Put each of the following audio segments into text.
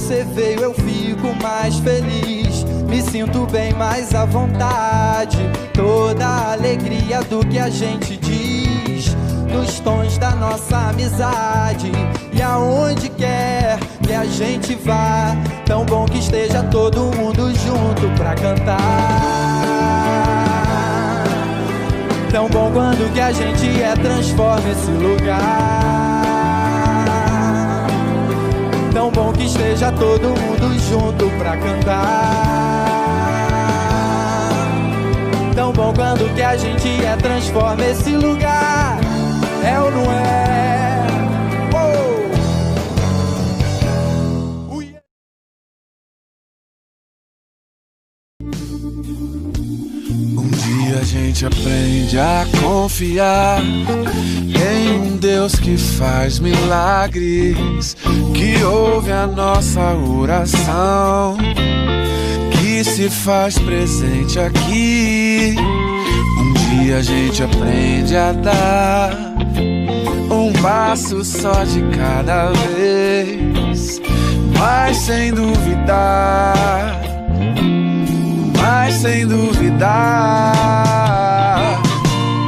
você veio eu fico mais feliz. Me sinto bem mais à vontade. Toda a alegria do que a gente diz nos tons da nossa amizade. E aonde quer que a gente vá, tão bom que esteja todo mundo junto pra cantar. Tão bom quando que a gente transforma esse lugar. Tão bom que esteja todo mundo junto pra cantar. Tão bom quando que a gente transforma esse lugar. É ou não é? Um dia a gente aprende a confiar em um Deus que faz milagres, que ouve a nossa oração, que se faz presente aqui. Um dia a gente aprende a dar um passo só de cada vez, mas sem duvidar, mas sem duvidar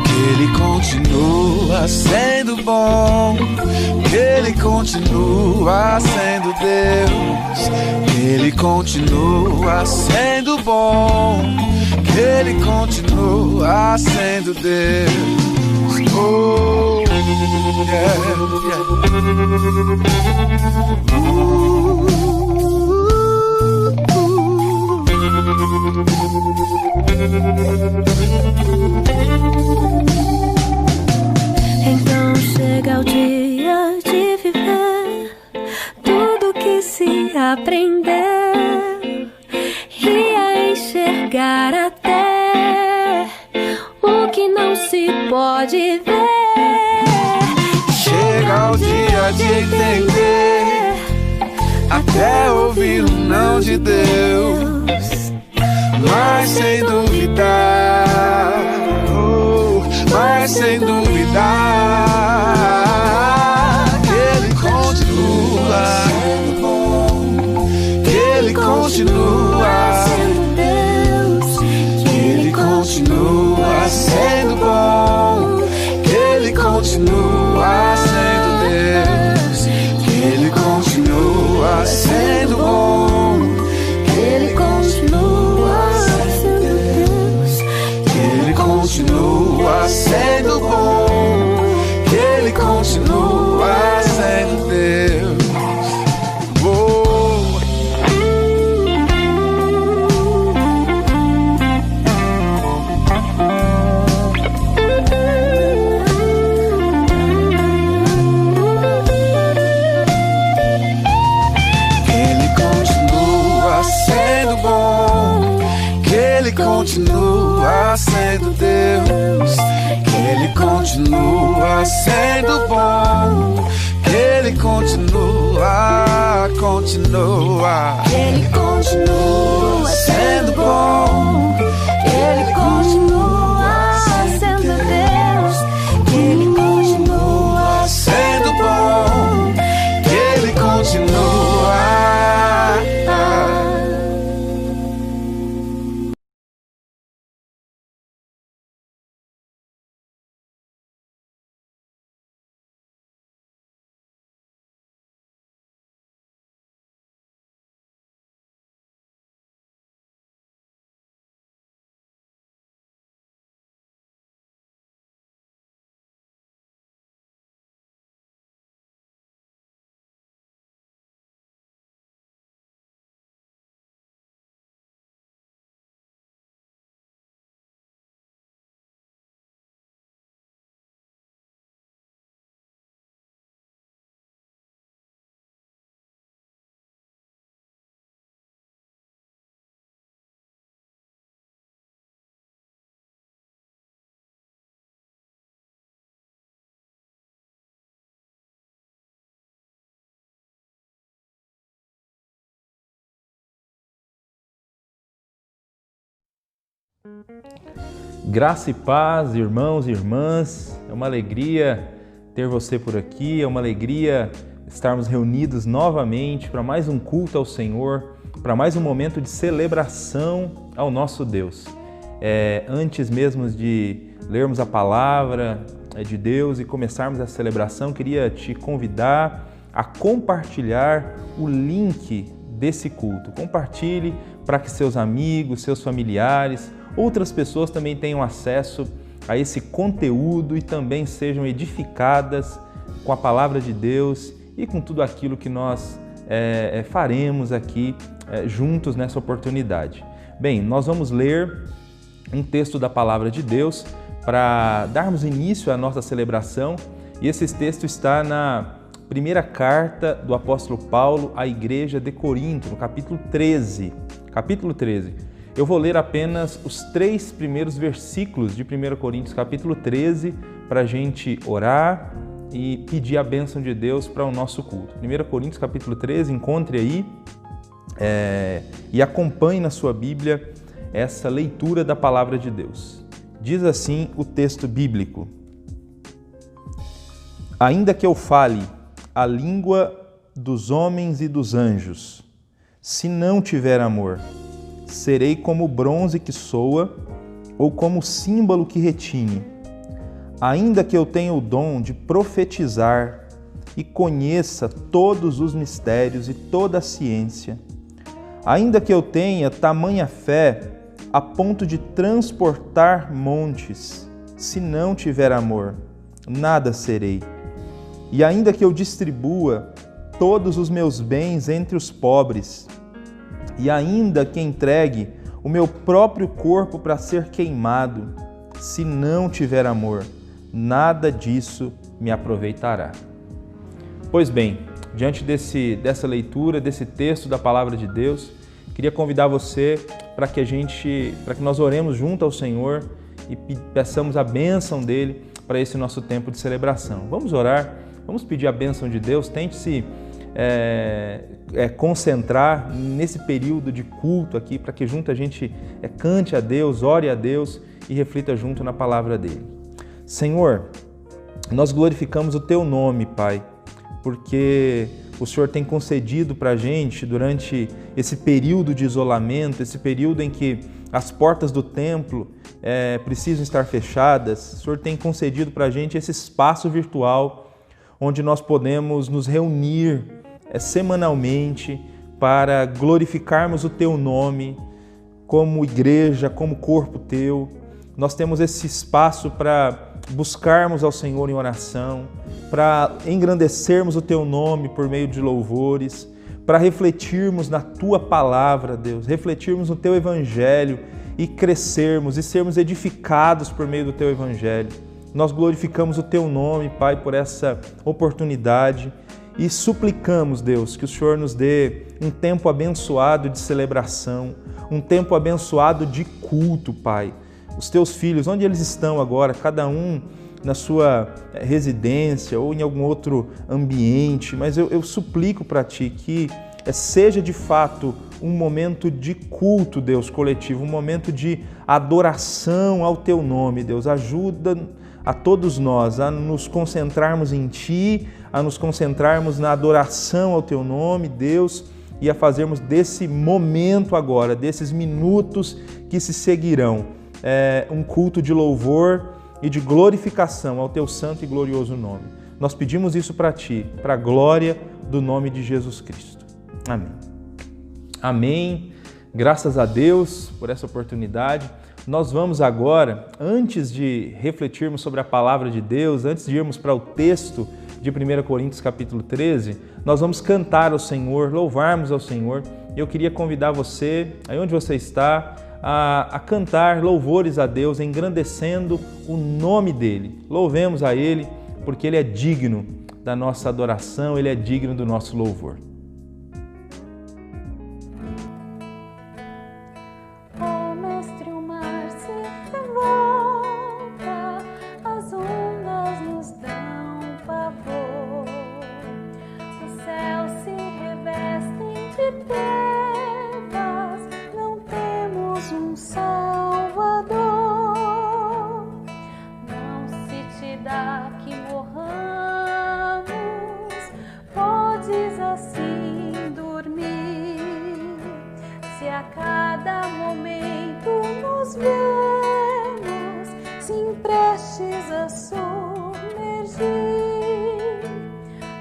que Ele continua sendo bom, que Ele continua sendo Deus, que Ele continua sendo bom, que Ele continua sendo Deus. Oh, yeah, yeah. Então chega o dia de viver tudo que se aprender e a enxergar até o que não se pode ver. Chega o dia de entender, até ouvir o não de Deus, mas sem duvidar, oh, mas sem duvidar que Ele continua sendo bom, que Ele continua sendo Deus, que Ele continua sendo bom, que Ele continua sendo Deus, que Ele continua sendo bom, que Ele continua sendo Deus, que Ele continua sendo bom, que Ele continua sendo Deus. Continua sendo Deus, que Ele continua sendo bom, que Ele continua, que Ele continua sendo bom, que Ele continua sendo Deus, que Ele continua sendo bom, que Ele continua. Graça e paz, irmãos e irmãs, é uma alegria ter você por aqui, é uma alegria estarmos reunidos novamente para mais um culto ao Senhor, para mais um momento de celebração ao nosso Deus. Antes mesmo de lermos a palavra de Deus e começarmos a celebração, queria te convidar a compartilhar o link desse culto. Compartilhe para que seus amigos, seus familiares, outras pessoas também tenham acesso a esse conteúdo e também sejam edificadas com a palavra de Deus e com tudo aquilo que nós faremos aqui juntos nessa oportunidade. Bem, nós vamos ler um texto da palavra de Deus para darmos início à nossa celebração, e esse texto está na primeira carta do apóstolo Paulo à igreja de Corinto, no capítulo 13. Capítulo 13. Eu vou ler apenas os 3 primeiros versículos de 1 Coríntios, capítulo 13, para a gente orar e pedir a bênção de Deus para o nosso culto. 1 Coríntios, capítulo 13, encontre aí e acompanhe na sua Bíblia essa leitura da palavra de Deus. Diz assim o texto bíblico: ainda que eu fale a língua dos homens e dos anjos, se não tiver amor, serei como bronze que soa ou como símbolo que retine. Ainda que eu tenha o dom de profetizar e conheça todos os mistérios e toda a ciência, ainda que eu tenha tamanha fé a ponto de transportar montes, se não tiver amor, nada serei. E ainda que eu distribua todos os meus bens entre os pobres, e ainda que entregue o meu próprio corpo para ser queimado, se não tiver amor, nada disso me aproveitará. Pois bem, diante dessa leitura, desse texto da palavra de Deus, queria convidar você para que nós oremos junto ao Senhor e peçamos a bênção dele para esse nosso tempo de celebração. Vamos orar, vamos pedir a bênção de Deus. Tente se concentrar nesse período de culto aqui, para que junto a gente cante a Deus, ore a Deus e reflita junto na palavra dele. Senhor, nós glorificamos o teu nome, Pai, porque o Senhor tem concedido para a gente, durante esse período de isolamento, esse período em que as portas do templo precisam estar fechadas, o Senhor tem concedido para a gente esse espaço virtual onde nós podemos nos reunir semanalmente para glorificarmos o teu nome como igreja, como corpo teu. Nós temos esse espaço para buscarmos ao Senhor em oração, para engrandecermos o teu nome por meio de louvores, para refletirmos na tua palavra, Deus, refletirmos no teu evangelho e crescermos e sermos edificados por meio do teu evangelho. Nós glorificamos o teu nome, Pai, por essa oportunidade e suplicamos, Deus, que o Senhor nos dê um tempo abençoado de celebração, um tempo abençoado de culto, Pai. Os teus filhos, onde eles estão agora, cada um na sua residência ou em algum outro ambiente, mas eu suplico para Ti que seja de fato um momento de culto, Deus, coletivo, um momento de adoração ao Teu nome, Deus. Ajuda a todos nós a nos concentrarmos em Ti, a nos concentrarmos na adoração ao Teu nome, Deus, e a fazermos desse momento agora, desses minutos que se seguirão, um culto de louvor e de glorificação ao Teu santo e glorioso nome. Nós pedimos isso para Ti, para a glória do nome de Jesus Cristo. Amém. Amém. Graças a Deus por essa oportunidade. Nós vamos agora, antes de refletirmos sobre a palavra de Deus, antes de irmos para o texto de 1 Coríntios capítulo 13, nós vamos cantar ao Senhor, louvarmos ao Senhor. Eu queria convidar você, aí onde você está, a cantar louvores a Deus, engrandecendo o nome dEle. Louvemos a Ele, porque Ele é digno da nossa adoração, Ele é digno do nosso louvor. Que morramos, cada momento nos vemos, sim, prestes a submergir.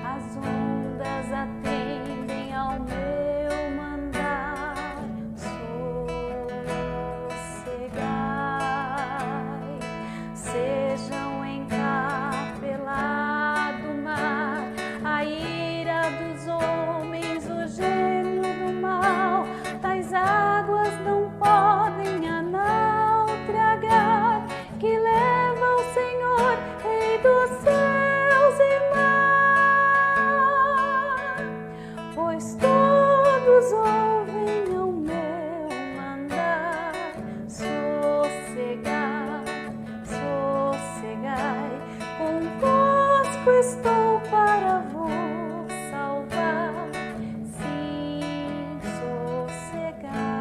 As ondas atendem ao meu mandar, sossegai. Sejam encapelado mar, a ira dos homens, o gelo do mal, tais águas não podem a nau tragar, que leva o Senhor, Rei dos céus e mar. Pois todos ouvem ao meu mandar, sossegai, sossegai, convosco estou para vos salvar, sim, sossegai.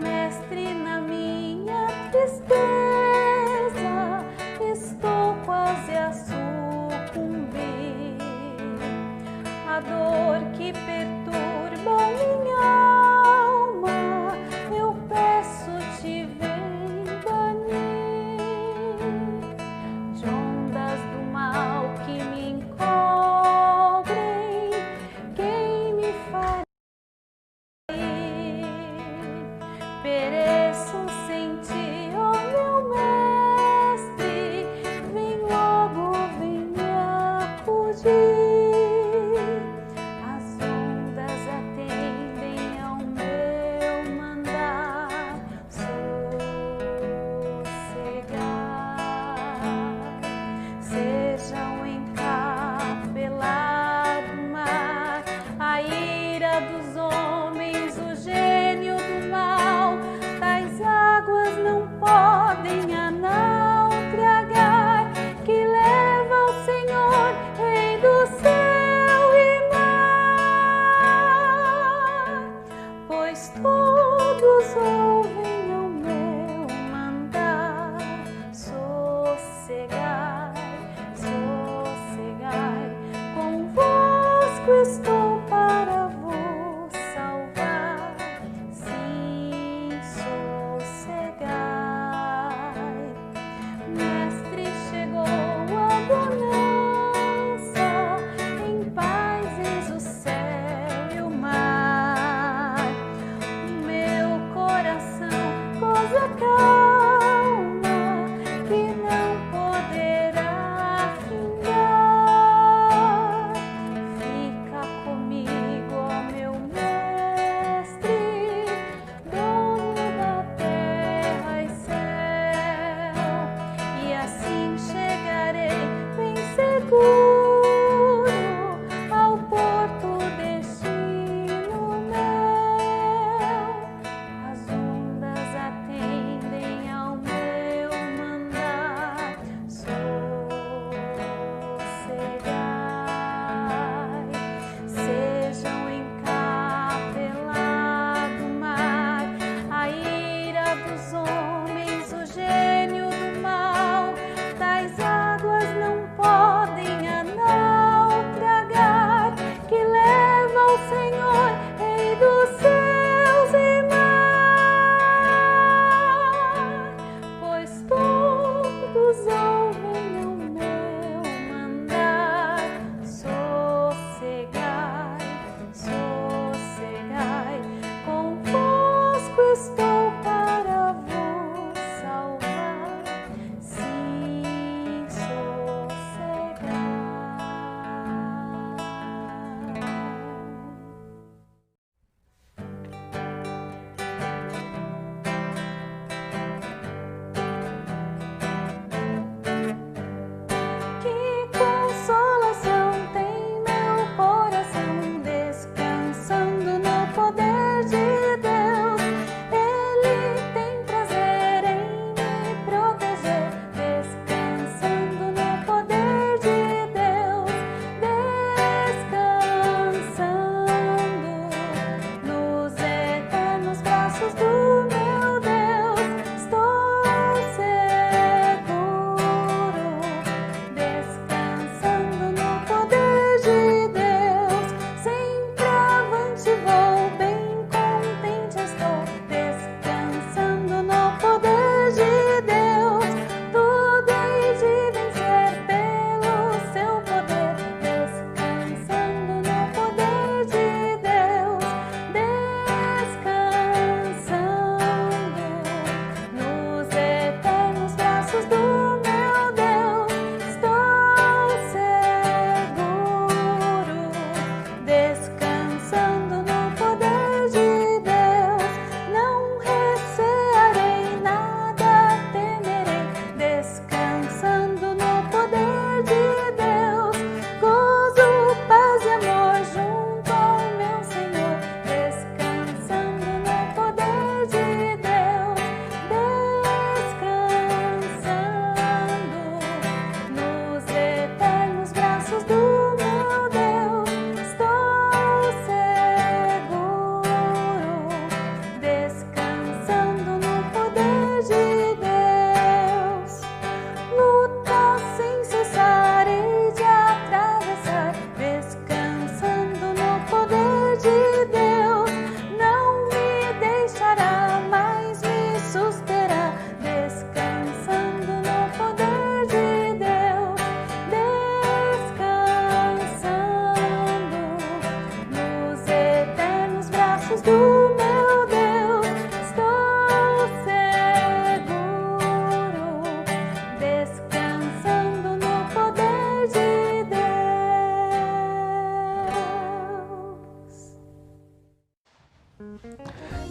Mestre, na minha tristeza, estou quase a sucumbir. A dor que perturba minha alma, eu peço-te, vem banir. De ondas do mal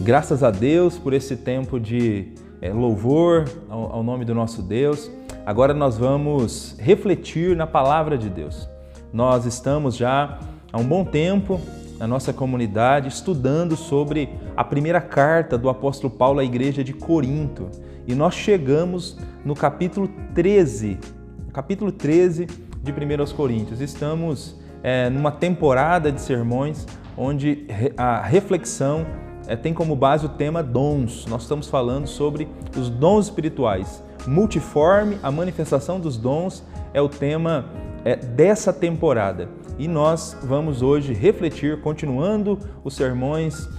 Graças a Deus por esse tempo de louvor ao nome do nosso Deus. Agora nós vamos refletir na palavra de Deus. Nós estamos já há um bom tempo na nossa comunidade estudando sobre a primeira carta do apóstolo Paulo à igreja de Corinto. E nós chegamos no capítulo 13 de 1 Coríntios. Estamos numa temporada de sermões onde a reflexão tem como base o tema dons. Nós estamos falando sobre os dons espirituais. Multiforme, a manifestação dos dons é o tema dessa temporada. E nós vamos hoje refletir, continuando os sermões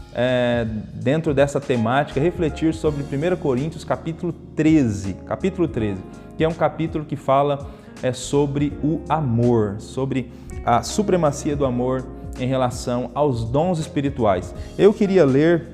dentro dessa temática, refletir sobre 1 Coríntios capítulo 13, que é um capítulo que fala sobre o amor, sobre a supremacia do amor em relação aos dons espirituais. Eu queria ler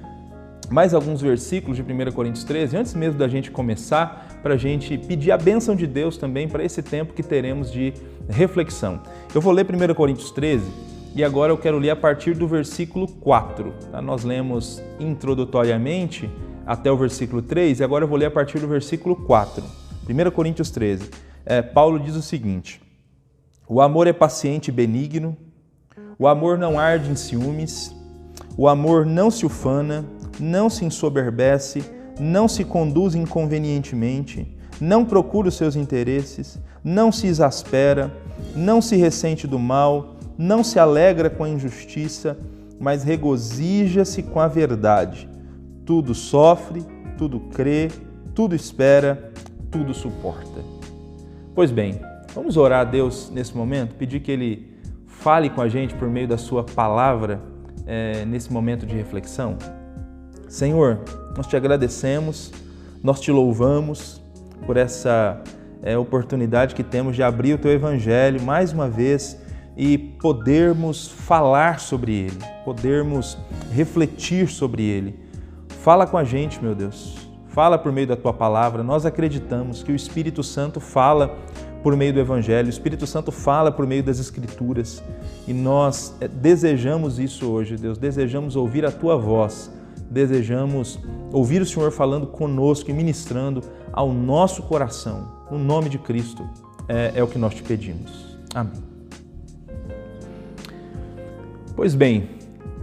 mais alguns versículos de 1 Coríntios 13, antes mesmo da gente começar, para a gente pedir a bênção de Deus também para esse tempo que teremos de reflexão. Eu vou ler 1 Coríntios 13 e agora eu quero ler a partir do versículo 4. Tá? Nós lemos introdutoriamente até o versículo 3 e agora eu vou ler a partir do versículo 4. 1 Coríntios 13. Paulo diz o seguinte: o amor é paciente e benigno, o amor não arde em ciúmes, o amor não se ufana, não se ensoberbece, não se conduz inconvenientemente, não procura os seus interesses, não se exaspera, não se ressente do mal, não se alegra com a injustiça, mas regozija-se com a verdade. Tudo sofre, tudo crê, tudo espera, tudo suporta. Pois bem, vamos orar a Deus nesse momento, pedir que Ele fale com a gente por meio da Sua palavra nesse momento de reflexão. Senhor, nós te agradecemos, nós te louvamos por essa oportunidade que temos de abrir o Teu Evangelho mais uma vez e podermos falar sobre ele, podermos refletir sobre ele. Fala com a gente, meu Deus, fala por meio da Tua palavra. Nós acreditamos que o Espírito Santo fala por meio do Evangelho, o Espírito Santo fala por meio das Escrituras e nós desejamos isso hoje, Deus, desejamos ouvir a Tua voz, desejamos ouvir o Senhor falando conosco e ministrando ao nosso coração. No nome de Cristo é o que nós te pedimos. Amém. Pois bem,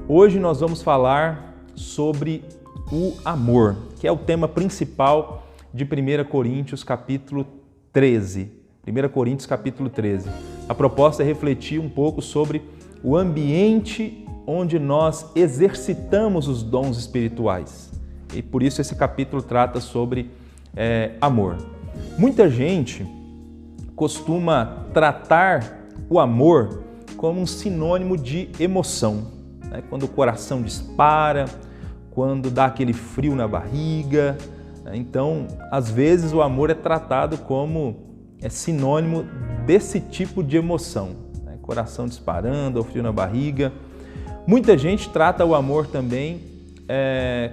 hoje nós vamos falar sobre o amor, que é o tema principal de 1 Coríntios capítulo 13. 1 Coríntios capítulo 13. A proposta é refletir um pouco sobre o ambiente onde nós exercitamos os dons espirituais. E por isso esse capítulo trata sobre amor. Muita gente costuma tratar o amor como um sinônimo de emoção, né? Quando o coração dispara, quando dá aquele frio na barriga. Então, às vezes o amor é tratado como sinônimo desse tipo de emoção, né? Coração disparando, ou frio na barriga. Muita gente trata o amor também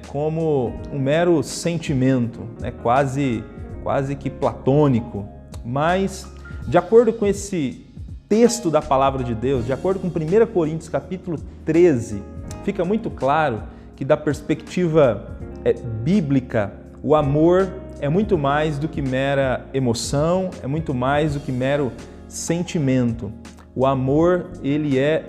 como um mero sentimento, né? quase que platônico. Mas, de acordo com esse texto da Palavra de Deus, de acordo com 1 Coríntios capítulo 13, fica muito claro que da perspectiva bíblica, o amor é muito mais do que mera emoção, é muito mais do que mero sentimento. O amor, ele é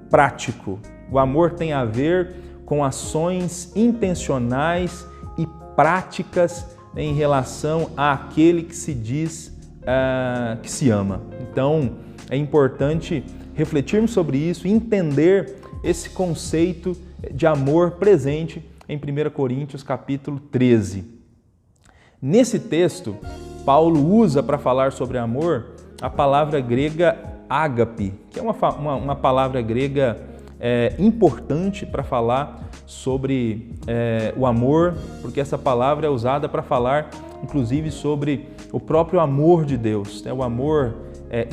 prático. O amor tem a ver com ações intencionais e práticas em relação àquele que se diz que se ama. Então, é importante refletirmos sobre isso e entender esse conceito de amor presente em 1 Coríntios capítulo 13. Nesse texto, Paulo usa para falar sobre amor a palavra grega ágape, que é uma palavra grega importante para falar sobre o amor, porque essa palavra é usada para falar, inclusive, sobre o próprio amor de Deus, né? O amor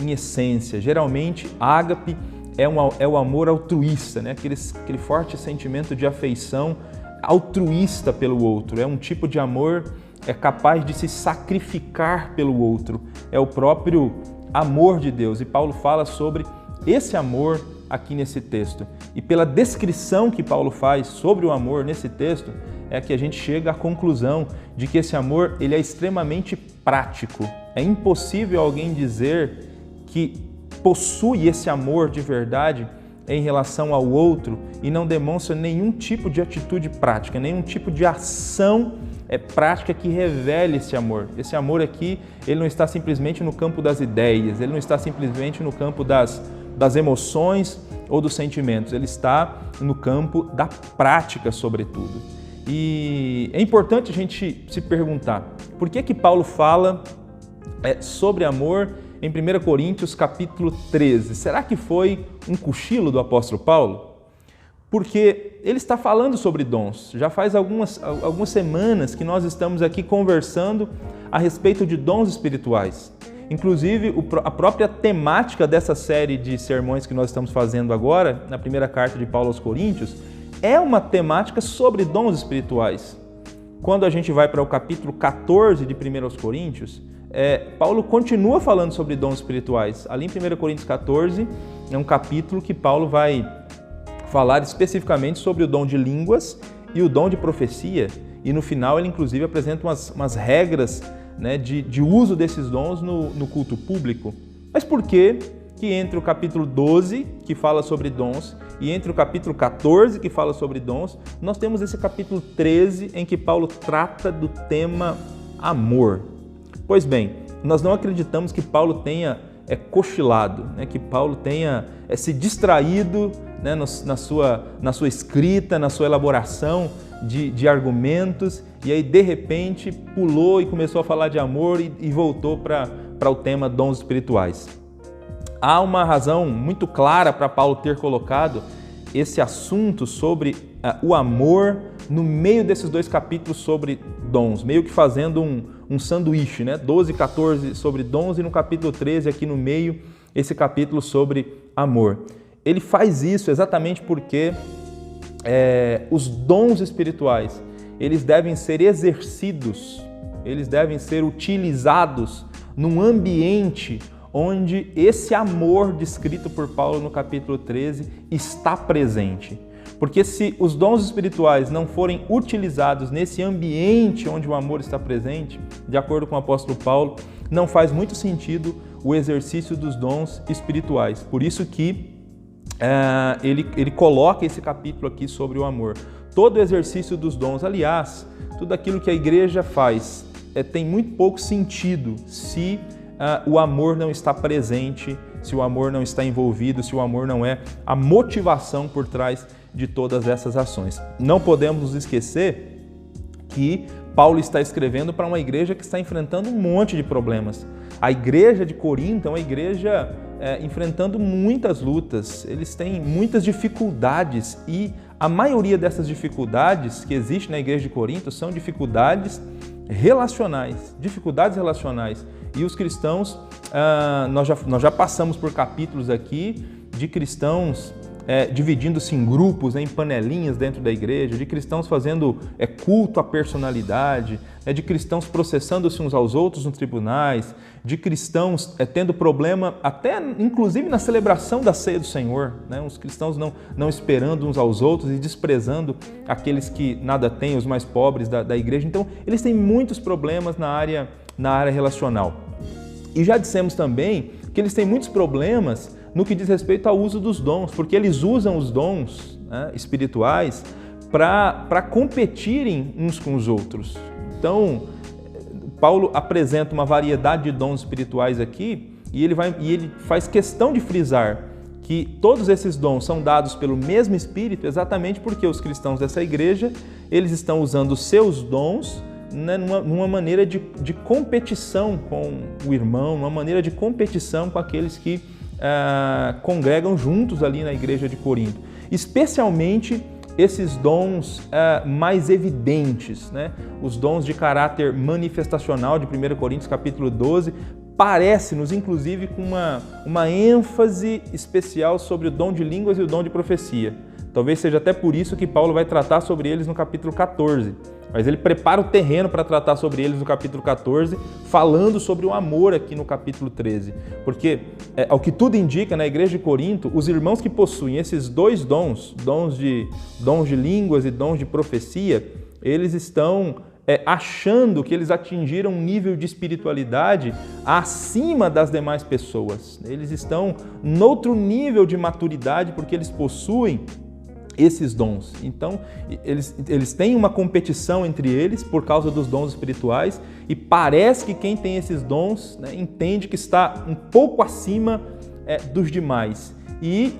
em essência. Geralmente, ágape é o amor altruísta, né? Aquele forte sentimento de afeição altruísta pelo outro. É um tipo de amor capaz de se sacrificar pelo outro. É o próprio amor de Deus. E Paulo fala sobre esse amor aqui nesse texto. E pela descrição que Paulo faz sobre o amor nesse texto, é que a gente chega à conclusão de que esse amor ele é extremamente prático. É impossível alguém dizer que possui esse amor de verdade em relação ao outro e não demonstra nenhum tipo de atitude prática, nenhum tipo de ação prática que revele esse amor. Esse amor aqui, ele não está simplesmente no campo das ideias, ele não está simplesmente no campo das emoções ou dos sentimentos, ele está no campo da prática, sobretudo. E é importante a gente se perguntar, por que Paulo fala sobre amor em 1 Coríntios capítulo 13? Será que foi um cochilo do apóstolo Paulo? Porque ele está falando sobre dons. Já faz algumas semanas que nós estamos aqui conversando a respeito de dons espirituais. Inclusive, a própria temática dessa série de sermões que nós estamos fazendo agora, na primeira carta de Paulo aos Coríntios, é uma temática sobre dons espirituais. Quando a gente vai para o capítulo 14 de 1 Coríntios, Paulo continua falando sobre dons espirituais. Ali em 1 Coríntios 14 é um capítulo que Paulo vai falar especificamente sobre o dom de línguas e o dom de profecia. E no final ele inclusive apresenta umas regras, né, de uso desses dons no culto público. Mas por que entre o capítulo 12, que fala sobre dons, e entre o capítulo 14, que fala sobre dons, nós temos esse capítulo 13, em que Paulo trata do tema amor? Pois bem, nós não acreditamos que Paulo tenha cochilado, né, que Paulo tenha se distraído, né, na sua escrita, na sua elaboração de argumentos, e aí de repente pulou e começou a falar de amor e voltou para o tema dons espirituais. Há uma razão muito clara para Paulo ter colocado esse assunto sobre o amor no meio desses dois capítulos sobre dons, meio que fazendo um sanduíche, né? 12 e 14 sobre dons e no capítulo 13 aqui no meio esse capítulo sobre amor. Ele faz isso exatamente porque os dons espirituais, eles devem ser exercidos, eles devem ser utilizados num ambiente onde esse amor descrito por Paulo no capítulo 13 está presente. Porque se os dons espirituais não forem utilizados nesse ambiente onde o amor está presente, de acordo com o apóstolo Paulo, não faz muito sentido o exercício dos dons espirituais. Por isso que ele coloca esse capítulo aqui sobre o amor. Todo o exercício dos dons, aliás, tudo aquilo que a igreja faz tem muito pouco sentido se o amor não está presente, se o amor não está envolvido, se o amor não é a motivação por trás de todas essas ações. Não podemos nos esquecer que Paulo está escrevendo para uma igreja que está enfrentando um monte de problemas. A igreja de Corinto é uma igreja enfrentando muitas lutas, eles têm muitas dificuldades e a maioria dessas dificuldades que existem na igreja de Corinto são dificuldades relacionais. E os cristãos, nós já passamos por capítulos aqui de cristãos dividindo-se em grupos, em panelinhas dentro da igreja, de cristãos fazendo culto à personalidade, de cristãos processando-se uns aos outros nos tribunais, de cristãos tendo problema até inclusive na celebração da ceia do Senhor, né? Os cristãos não esperando uns aos outros e desprezando aqueles que nada têm, os mais pobres da igreja. Então, eles têm muitos problemas na área relacional. E já dissemos também que eles têm muitos problemas no que diz respeito ao uso dos dons, porque eles usam os dons, né, espirituais para competirem uns com os outros. Então, Paulo apresenta uma variedade de dons espirituais aqui e ele faz questão de frisar que todos esses dons são dados pelo mesmo Espírito, exatamente porque os cristãos dessa igreja, eles estão usando os seus dons, né, numa maneira de competição com o irmão, numa maneira de competição com aqueles que congregam juntos ali na igreja de Corinto. Especialmente esses dons mais evidentes, né? Os dons de caráter manifestacional de 1 Coríntios capítulo 12, parece-nos inclusive com uma ênfase especial sobre o dom de línguas e o dom de profecia. Talvez seja até por isso que Paulo vai tratar sobre eles no capítulo 14. Mas ele prepara o terreno para tratar sobre eles no capítulo 14, falando sobre o amor aqui no capítulo 13. Porque, ao que tudo indica, na igreja de Corinto, os irmãos que possuem esses dois dons de línguas e dons de profecia, eles estão achando que eles atingiram um nível de espiritualidade acima das demais pessoas. Eles estão noutro nível de maturidade porque eles possuem esses dons. Então, eles têm uma competição entre eles por causa dos dons espirituais e parece que quem tem esses dons, né, entende que está um pouco acima dos demais. E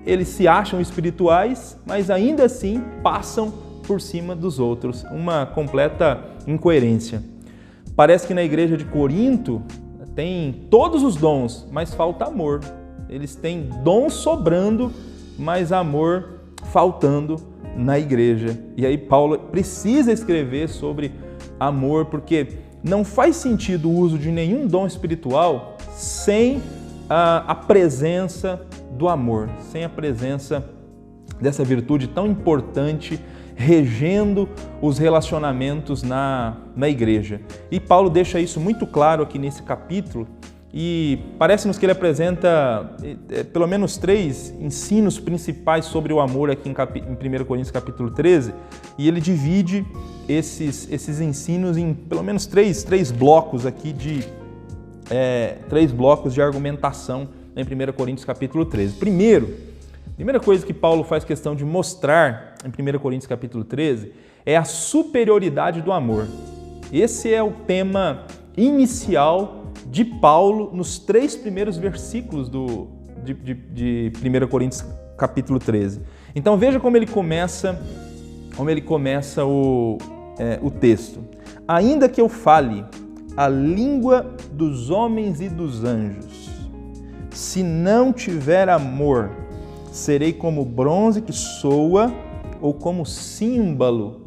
eles se acham espirituais, mas ainda assim passam por cima dos outros. Uma completa incoerência. Parece que na igreja de Corinto tem todos os dons, mas falta amor. Eles têm dons sobrando, mas amor faltando na igreja. E aí Paulo precisa escrever sobre amor, porque não faz sentido o uso de nenhum dom espiritual sem a presença do amor, sem a presença dessa virtude tão importante regendo os relacionamentos na igreja. E Paulo deixa isso muito claro aqui nesse capítulo, e parece-nos que ele apresenta pelo menos 3 ensinos principais sobre o amor aqui em 1 Coríntios capítulo 13, e ele divide esses ensinos em pelo menos três blocos aqui de 3 blocos de argumentação em 1 Coríntios capítulo 13. Primeira coisa que Paulo faz questão de mostrar em 1 Coríntios capítulo 13 é a superioridade do amor. Esse é o tema inicial de Paulo nos 3 primeiros versículos de 1 Coríntios capítulo 13. Então veja como ele começa o texto. Ainda que eu fale a língua dos homens e dos anjos, se não tiver amor, serei como bronze que soa ou como símbolo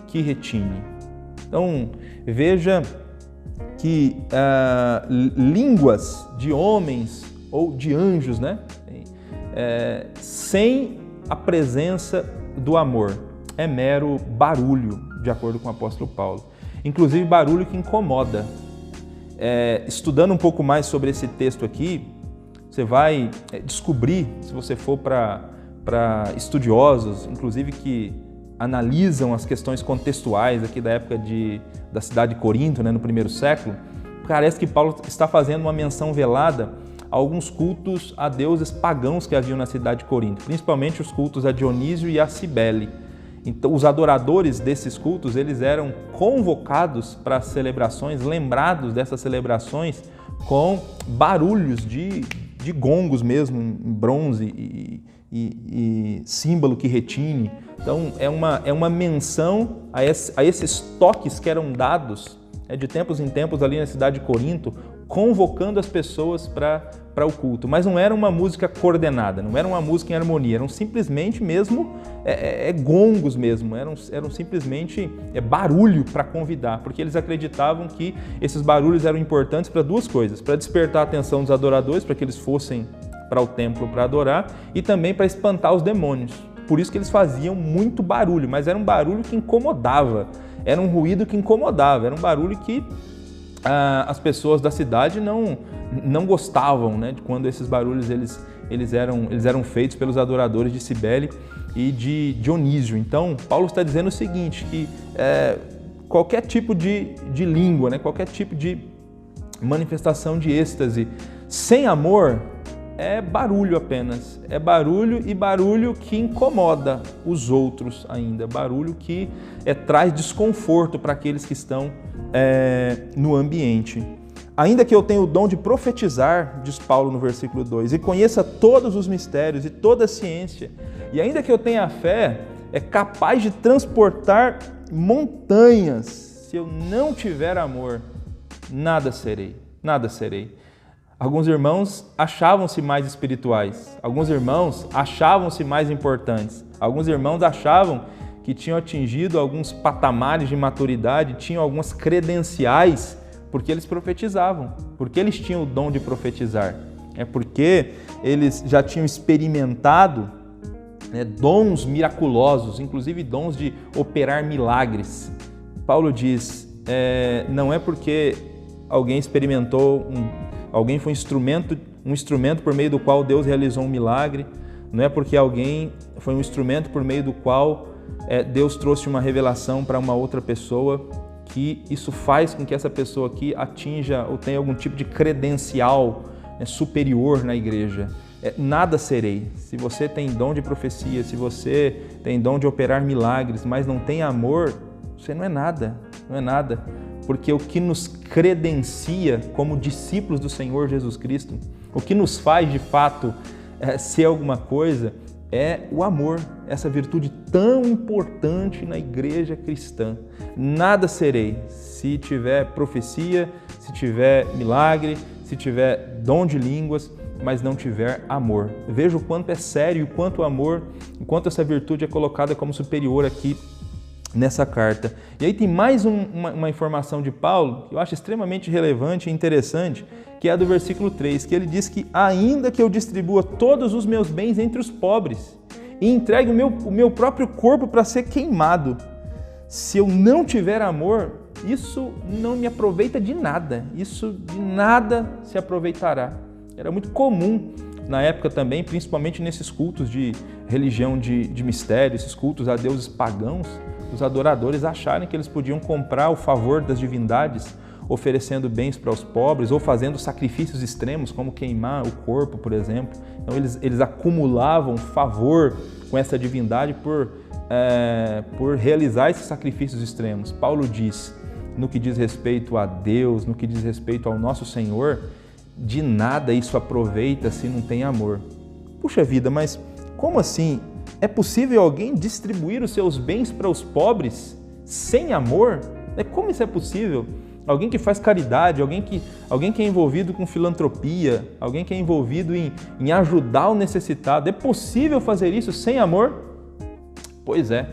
que retine. Então veja que línguas de homens ou de anjos, né? Sem a presença do amor, é mero barulho, de acordo com o apóstolo Paulo. Inclusive barulho que incomoda. Estudando um pouco mais sobre esse texto aqui, você vai descobrir, se você for para estudiosos, inclusive que analisam as questões contextuais aqui da época da cidade de Corinto, né, no primeiro século, parece que Paulo está fazendo uma menção velada a alguns cultos a deuses pagãos que haviam na cidade de Corinto, principalmente os cultos a Dionísio e a Cibele. Então, os adoradores desses cultos, eles eram convocados para as celebrações, lembrados dessas celebrações com barulhos de gongos mesmo, em bronze e símbolo que retine. Então, é uma menção a esses toques que eram dados de tempos em tempos ali na cidade de Corinto, convocando as pessoas para o culto. Mas não era uma música coordenada, não era uma música em harmonia, eram simplesmente mesmo gongos mesmo, eram simplesmente barulho para convidar, porque eles acreditavam que esses barulhos eram importantes para 2 coisas, para despertar a atenção dos adoradores, para que eles fossem para o templo para adorar, e também para espantar os demônios. Por isso que eles faziam muito barulho, mas era um barulho que incomodava, era um ruído que incomodava, era um barulho que as pessoas da cidade não gostavam, né, de quando esses barulhos eles eram feitos pelos adoradores de Cibele e de Dionísio. Então, Paulo está dizendo o seguinte, que qualquer tipo de língua, né, qualquer tipo de manifestação de êxtase sem amor é barulho apenas, é barulho, e barulho que incomoda os outros ainda, barulho que traz desconforto para aqueles que estão no ambiente. Ainda que eu tenha o dom de profetizar, diz Paulo no versículo 2, e conheça todos os mistérios e toda a ciência, e ainda que eu tenha a fé, capaz de transportar montanhas, se eu não tiver amor, nada serei, nada serei. Alguns irmãos achavam-se mais espirituais, alguns irmãos achavam-se mais importantes, alguns irmãos achavam que tinham atingido alguns patamares de maturidade, tinham algumas credenciais, porque eles profetizavam, porque eles tinham o dom de profetizar, porque eles já tinham experimentado dons miraculosos, inclusive dons de operar milagres. Paulo diz, não é porque alguém experimentou, alguém foi um instrumento por meio do qual Deus realizou um milagre, não é porque alguém foi um instrumento por meio do qual Deus trouxe uma revelação para uma outra pessoa, que isso faz com que essa pessoa aqui atinja ou tenha algum tipo de credencial superior na igreja. Nada serei. Se você tem dom de profecia, se você tem dom de operar milagres, mas não tem amor, você não é nada, não é nada. Porque o que nos credencia como discípulos do Senhor Jesus Cristo, o que nos faz de fato ser alguma coisa, é o amor, essa virtude tão importante na igreja cristã. Nada serei se tiver profecia, se tiver milagre, se tiver dom de línguas, mas não tiver amor. Veja o quanto é sério, o quanto o amor, o quanto essa virtude é colocada como superior aqui nessa carta. E aí tem mais uma informação de Paulo que eu acho extremamente relevante e interessante, que é a do versículo 3, que ele diz que ainda que eu distribua todos os meus bens entre os pobres e entregue o meu próprio corpo para ser queimado, se eu não tiver amor, isso não me aproveita de nada, isso de nada se aproveitará. Era muito comum na época também, principalmente nesses cultos de religião de mistério, esses cultos a deuses pagãos, os adoradores acharem que eles podiam comprar o favor das divindades oferecendo bens para os pobres ou fazendo sacrifícios extremos, como queimar o corpo, por exemplo. Então eles acumulavam favor com essa divindade por realizar esses sacrifícios extremos. Paulo diz, no que diz respeito a Deus, no que diz respeito ao nosso Senhor, de nada isso aproveita se não tem amor. Puxa vida, mas como assim? É possível alguém distribuir os seus bens para os pobres sem amor? Como isso é possível? Alguém que faz caridade, alguém que é envolvido com filantropia, alguém que é envolvido em ajudar o necessitado. É possível fazer isso sem amor? Pois é.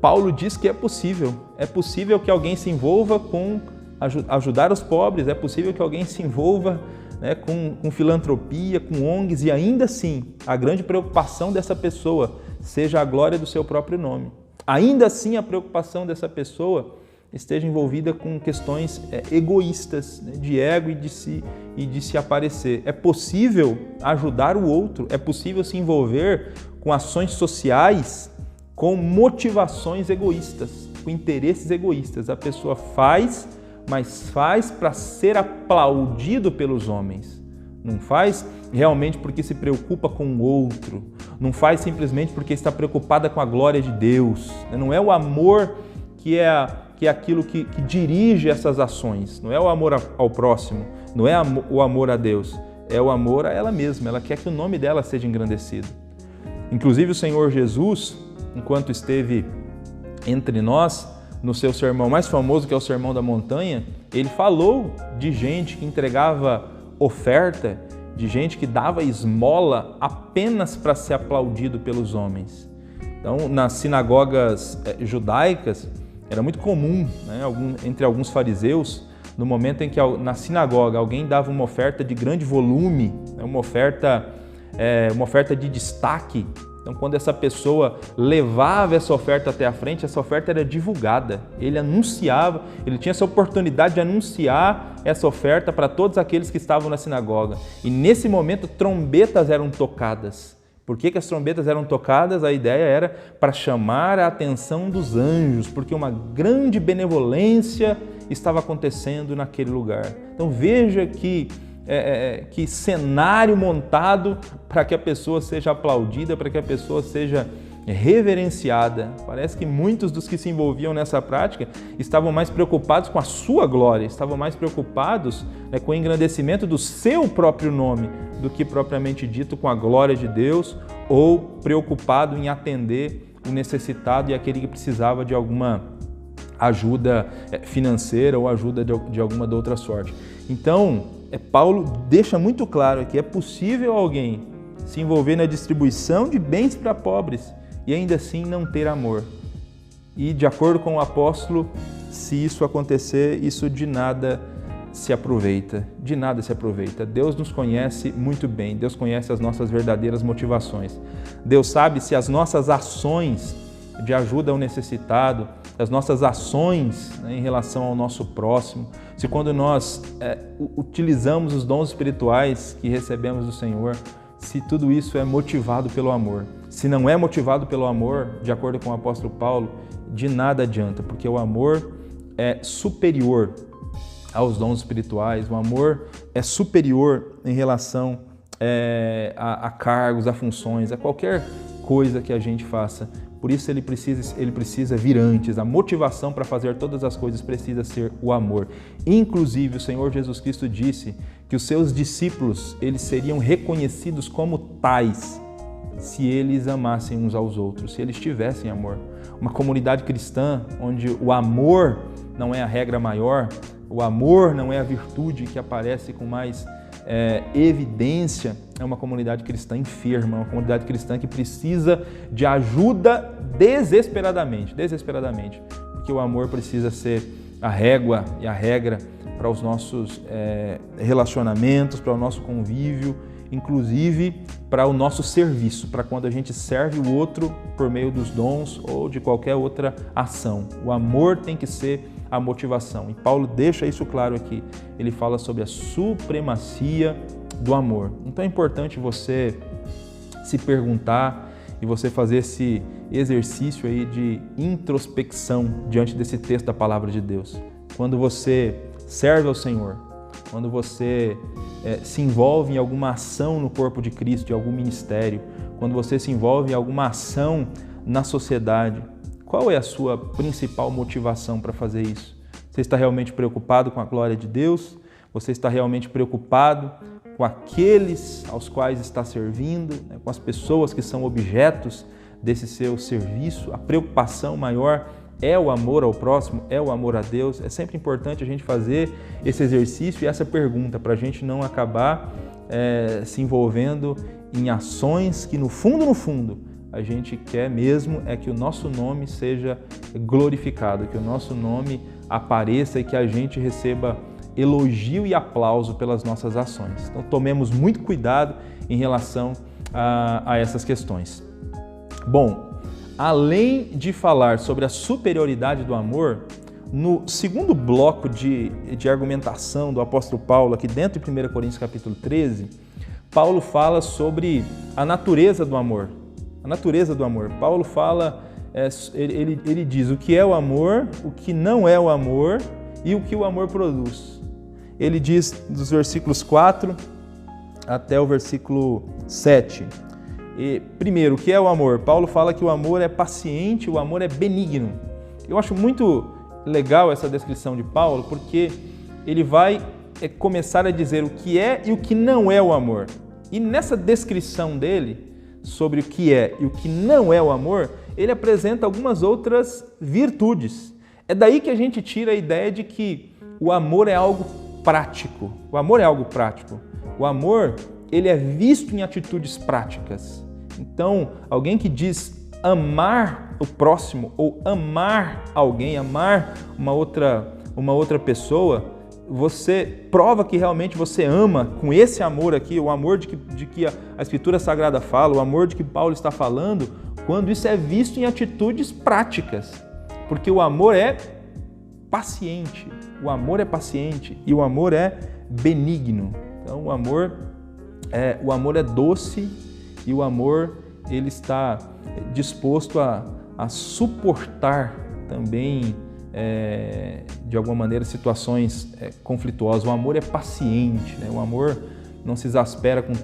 Paulo diz que é possível. É possível que alguém se envolva com ajudar os pobres, é possível que alguém se envolva com filantropia, com ONGs, e ainda assim a grande preocupação dessa pessoa seja a glória do seu próprio nome. Ainda assim a preocupação dessa pessoa esteja envolvida com questões egoístas, de ego e de se aparecer. É possível ajudar o outro, é possível se envolver com ações sociais com motivações egoístas, com interesses egoístas. A pessoa faz, mas faz para ser aplaudido pelos homens. Não faz realmente porque se preocupa com o outro. Não faz simplesmente porque está preocupada com a glória de Deus. Não é o amor que é aquilo que dirige essas ações. Não é o amor ao próximo, não é o amor a Deus. É o amor a ela mesma. Ela quer que o nome dela seja engrandecido. Inclusive o Senhor Jesus, enquanto esteve entre nós, no seu sermão mais famoso, que é o Sermão da Montanha, ele falou de gente que entregava oferta, de gente que dava esmola apenas para ser aplaudido pelos homens. Então, nas sinagogas judaicas, era muito comum, entre alguns fariseus, no momento em que na sinagoga alguém dava uma oferta de grande volume, uma oferta de destaque. Então, quando essa pessoa levava essa oferta até a frente, essa oferta era divulgada. Ele anunciava, ele tinha essa oportunidade de anunciar essa oferta para todos aqueles que estavam na sinagoga. E nesse momento, trombetas eram tocadas. Por que as trombetas eram tocadas? A ideia era para chamar a atenção dos anjos, porque uma grande benevolência estava acontecendo naquele lugar. Então, veja que cenário montado para que a pessoa seja aplaudida, para que a pessoa seja reverenciada. Parece que muitos dos que se envolviam nessa prática estavam mais preocupados com a sua glória, estavam mais preocupados com o engrandecimento do seu próprio nome do que propriamente dito com a glória de Deus, ou preocupado em atender o necessitado e aquele que precisava de alguma ajuda financeira ou ajuda de alguma da outra sorte. Então, Paulo deixa muito claro que é possível alguém se envolver na distribuição de bens para pobres e ainda assim não ter amor. E, de acordo com o apóstolo, se isso acontecer, isso de nada se aproveita, de nada se aproveita. Deus nos conhece muito bem, Deus conhece as nossas verdadeiras motivações. Deus sabe se as nossas ações de ajuda ao necessitado, as nossas ações, né, em relação ao nosso próximo, se quando nós utilizamos os dons espirituais que recebemos do Senhor, se tudo isso é motivado pelo amor. Se não é motivado pelo amor, de acordo com o apóstolo Paulo, de nada adianta, porque o amor é superior aos dons espirituais, o amor é superior em relação a cargos, a funções, a qualquer coisa que a gente faça. Por isso ele precisa vir antes. A motivação para fazer todas as coisas precisa ser o amor. Inclusive, o Senhor Jesus Cristo disse que os seus discípulos eles seriam reconhecidos como tais se eles amassem uns aos outros, se eles tivessem amor. Uma comunidade cristã onde o amor não é a regra maior, o amor não é a virtude que aparece com mais evidência, é uma comunidade cristã enferma, uma comunidade cristã que precisa de ajuda desesperadamente, porque o amor precisa ser a régua e a regra para os nossos relacionamentos, para o nosso convívio, inclusive para o nosso serviço, para quando a gente serve o outro por meio dos dons ou de qualquer outra ação. O amor tem que ser a motivação. E Paulo deixa isso claro aqui. Ele fala sobre a supremacia do amor. Então é importante você se perguntar e você fazer esse exercício aí de introspecção diante desse texto da palavra de Deus. Quando você serve ao Senhor, quando você se envolve em alguma ação no corpo de Cristo, em algum ministério, quando você se envolve em alguma ação na sociedade, qual é a sua principal motivação para fazer isso? Você está realmente preocupado com a glória de Deus? Você está realmente preocupado com aqueles aos quais está servindo, né? Com as pessoas que são objetos desse seu serviço? A preocupação maior é o amor ao próximo, é o amor a Deus. É sempre importante a gente fazer esse exercício e essa pergunta para a gente não acabar se envolvendo em ações que no fundo, a gente quer mesmo é que o nosso nome seja glorificado, que o nosso nome apareça e que a gente receba elogio e aplauso pelas nossas ações. Então tomemos muito cuidado em relação a essas questões. Bom, além de falar sobre a superioridade do amor, no segundo bloco de argumentação do apóstolo Paulo, aqui dentro de 1 Coríntios capítulo 13, Paulo fala sobre a natureza do amor. A natureza do amor. Paulo fala, ele diz o que é o amor, o que não é o amor e o que o amor produz. Ele diz dos versículos 4 até o versículo 7. E, primeiro, o que é o amor? Paulo fala que o amor é paciente, o amor é benigno. Eu acho muito legal essa descrição de Paulo, porque ele vai começar a dizer o que é e o que não é o amor. E nessa descrição dele sobre o que é e o que não é o amor, ele apresenta algumas outras virtudes. É daí que a gente tira a ideia de que o amor é algo prático. O amor é algo prático. O amor, ele é visto em atitudes práticas. Então, alguém que diz amar o próximo ou amar alguém, amar uma outra pessoa, você prova que realmente você ama com esse amor aqui, o amor de que a Escritura Sagrada fala, o amor de que Paulo está falando, quando isso é visto em atitudes práticas. Porque o amor é paciente, e o amor é benigno. Então o amor é doce e o amor ele está disposto a suportar também de alguma maneira situações conflituosas. O amor é paciente, né? O amor não se exaspera com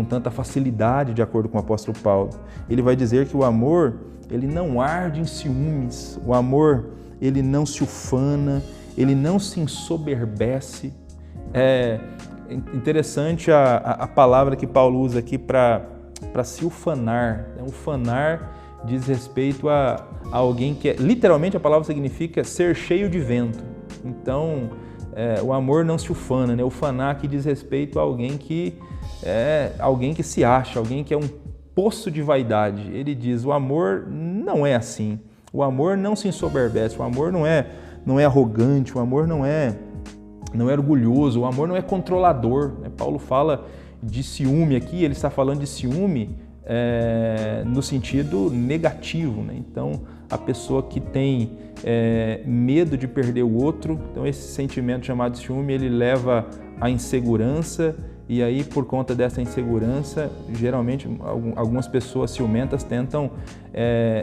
tanta facilidade, de acordo com o apóstolo Paulo. Ele vai dizer que o amor ele não arde em ciúmes, o amor ele não se ufana, ele não se ensoberbece. É interessante a palavra que Paulo usa aqui para se ufanar. Ufanar diz respeito a alguém que literalmente a palavra significa ser cheio de vento. Então, o amor não se ufana, né? Ufanar aqui diz respeito a alguém que se acha, alguém que é um poço de vaidade. Ele diz, o amor não é assim. O amor não se ensoberbece, o amor não é arrogante, o amor não é não é orgulhoso, o amor não é controlador. Paulo fala de ciúme aqui, ele está falando de ciúme no sentido negativo. Então, a pessoa que tem medo de perder o outro, então esse sentimento chamado ciúme, ele leva à insegurança, e aí por conta dessa insegurança, geralmente algumas pessoas ciumentas tentam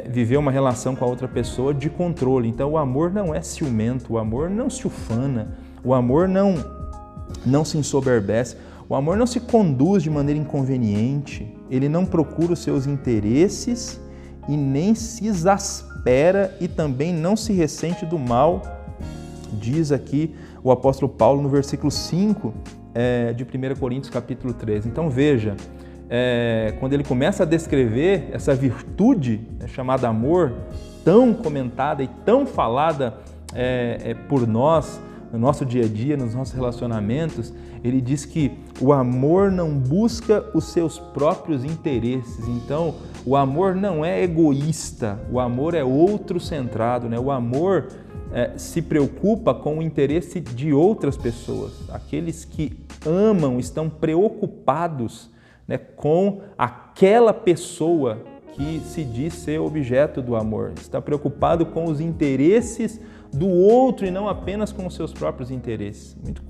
viver uma relação com a outra pessoa de controle. Então o amor não é ciumento, o amor não se ufana, o amor não se ensoberbece, o amor não se conduz de maneira inconveniente, ele não procura os seus interesses e nem se exaspera e também não se ressente do mal, diz aqui o apóstolo Paulo no versículo 5 de 1 Coríntios capítulo 13. Então veja, quando ele começa a descrever essa virtude chamada amor, tão comentada e tão falada por nós, no nosso dia a dia, nos nossos relacionamentos, ele diz que o amor não busca os seus próprios interesses. Então, o amor não é egoísta, o amor é outro-centrado, né? O amor se preocupa com o interesse de outras pessoas. Aqueles que amam estão preocupados, né, com aquela pessoa que se diz ser objeto do amor. Está preocupado com os interesses do outro e não apenas com os seus próprios interesses. Muito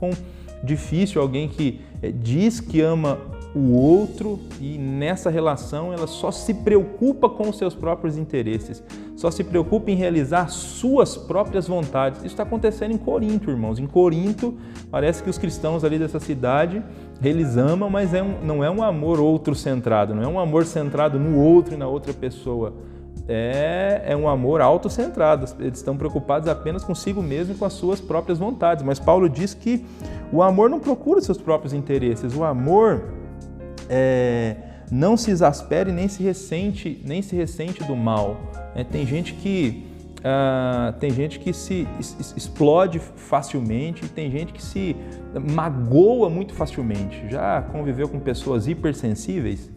difícil alguém que diz que ama o outro e nessa relação ela só se preocupa com os seus próprios interesses, só se preocupa em realizar suas próprias vontades. Isso está acontecendo em Corinto, irmãos. Em Corinto, parece que os cristãos ali dessa cidade, eles amam, mas não é um amor outro-centrado, não é um amor centrado no outro e na outra pessoa. É um amor autocentrado, eles estão preocupados apenas consigo mesmo e com as suas próprias vontades. Mas Paulo diz que o amor não procura os seus próprios interesses, o amor não se exaspera e nem se ressente do mal. Tem gente que se explode facilmente, tem gente que se magoa muito facilmente. Já conviveu com pessoas hipersensíveis?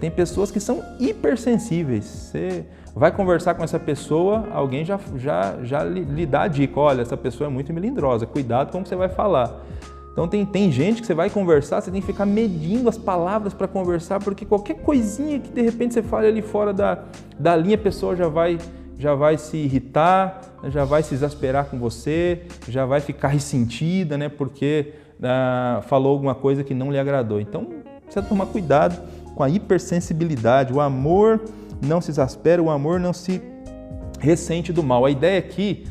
Tem pessoas que são hipersensíveis. Você vai conversar com essa pessoa, alguém já lhe dá a dica: olha, essa pessoa é muito melindrosa, cuidado com o que você vai falar. Então tem gente que você vai conversar, você tem que ficar medindo as palavras para conversar, porque qualquer coisinha que de repente você fale ali fora da linha, a pessoa já vai se irritar, já vai se exasperar com você, já vai ficar ressentida, né, porque falou alguma coisa que não lhe agradou. Então precisa tomar cuidado com a hipersensibilidade. O amor não se exaspera, o amor não se ressente do mal. A ideia aqui,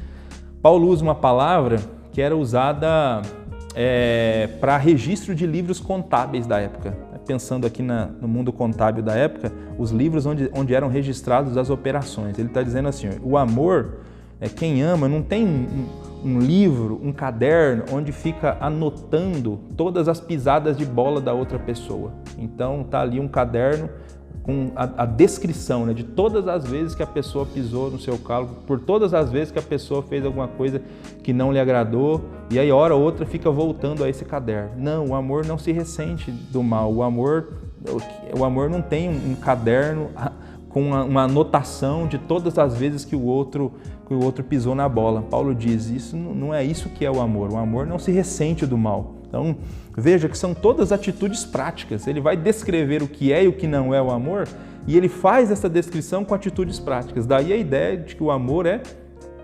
Paulo usa uma palavra que era usada para registro de livros contábeis da época. Pensando aqui no mundo contábil da época, os livros onde eram registrados as operações. Ele está dizendo assim: o amor, quem ama, não tem um livro, um caderno onde fica anotando todas as pisadas de bola da outra pessoa. Então está ali um caderno com a descrição, né, de todas as vezes que a pessoa pisou no seu calo, por todas as vezes que a pessoa fez alguma coisa que não lhe agradou, e aí hora ou outra fica voltando a esse caderno. Não, o amor não se ressente do mal. O amor não tem um caderno com uma anotação de todas as vezes que o outro pisou na bola. Paulo diz, isso não é isso que é o amor. O amor não se ressente do mal. Então, veja que são todas atitudes práticas. Ele vai descrever o que é e o que não é o amor, e ele faz essa descrição com atitudes práticas. Daí a ideia de que o amor é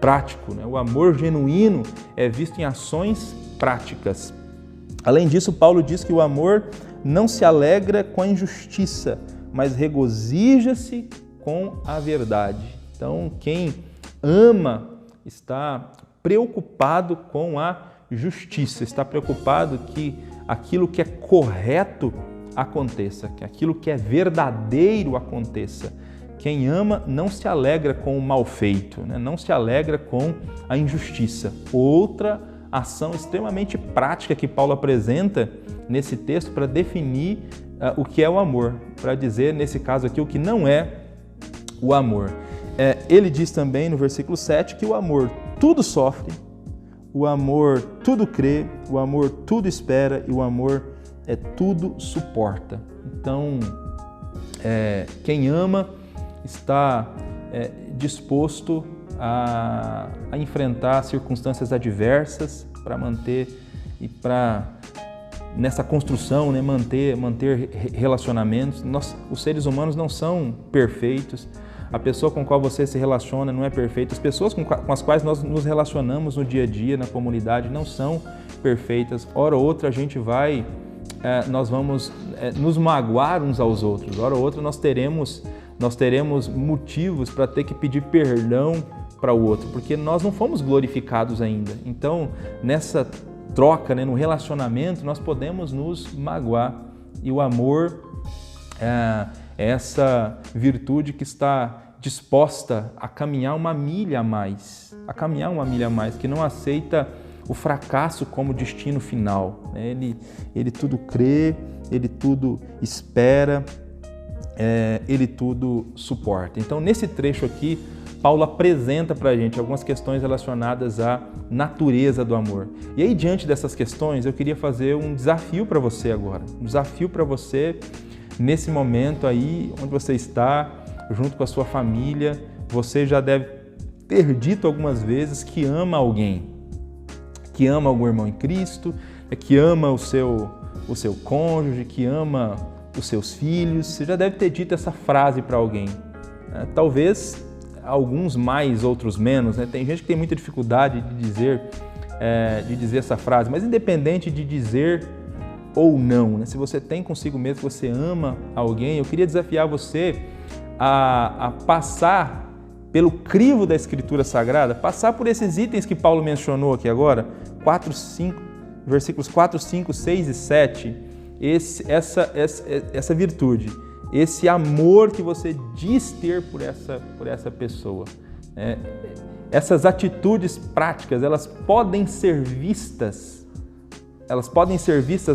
prático, né? O amor genuíno é visto em ações práticas. Além disso, Paulo diz que o amor não se alegra com a injustiça, mas regozija-se com a verdade. Então, quem ama está preocupado com a justiça, está preocupado que aquilo que é correto aconteça, que aquilo que é verdadeiro aconteça. Quem ama não se alegra com o mal feito, né? Não se alegra com a injustiça. Outra ação extremamente prática que Paulo apresenta nesse texto para definir o que é o amor, para dizer, nesse caso aqui, o que não é o amor. Ele diz também no versículo 7 que o amor tudo sofre, o amor tudo crê, o amor tudo espera e o amor tudo suporta. Então, quem ama está disposto a enfrentar circunstâncias adversas para manter e para nessa construção, né, manter relacionamentos. Os seres humanos não são perfeitos. A pessoa com a qual você se relaciona não é perfeita. As pessoas com as quais nós nos relacionamos no dia a dia, na comunidade, não são perfeitas. Hora ou outra a gente nós vamos nos magoar uns aos outros. Hora ou outra nós teremos motivos para ter que pedir perdão para o outro, porque nós não fomos glorificados ainda. Então, nessa troca, né, no relacionamento, nós podemos nos magoar. E o amor é essa virtude que está disposta a caminhar uma milha a mais, que não aceita o fracasso como destino final. Ele tudo crê, ele tudo espera, ele tudo suporta. Então, nesse trecho aqui, Paulo apresenta para a gente algumas questões relacionadas à natureza do amor. E aí, diante dessas questões, eu queria fazer um desafio para você agora. Um desafio para você nesse momento aí, onde você está, junto com a sua família. Você já deve ter dito algumas vezes que ama alguém, que ama algum irmão em Cristo, que ama o seu cônjuge, que ama os seus filhos. Você já deve ter dito essa frase para alguém. Talvez alguns mais, outros menos, né? Tem gente que tem muita dificuldade de dizer essa frase, mas independente de dizer ou não, né? Se você tem consigo mesmo que você ama alguém, eu queria desafiar você a passar pelo crivo da Escritura Sagrada, passar por esses itens que Paulo mencionou aqui agora, versículos 4, 5, 6 e 7, essa virtude, esse amor que você diz ter por essa pessoa. Essas atitudes práticas, elas podem ser vistas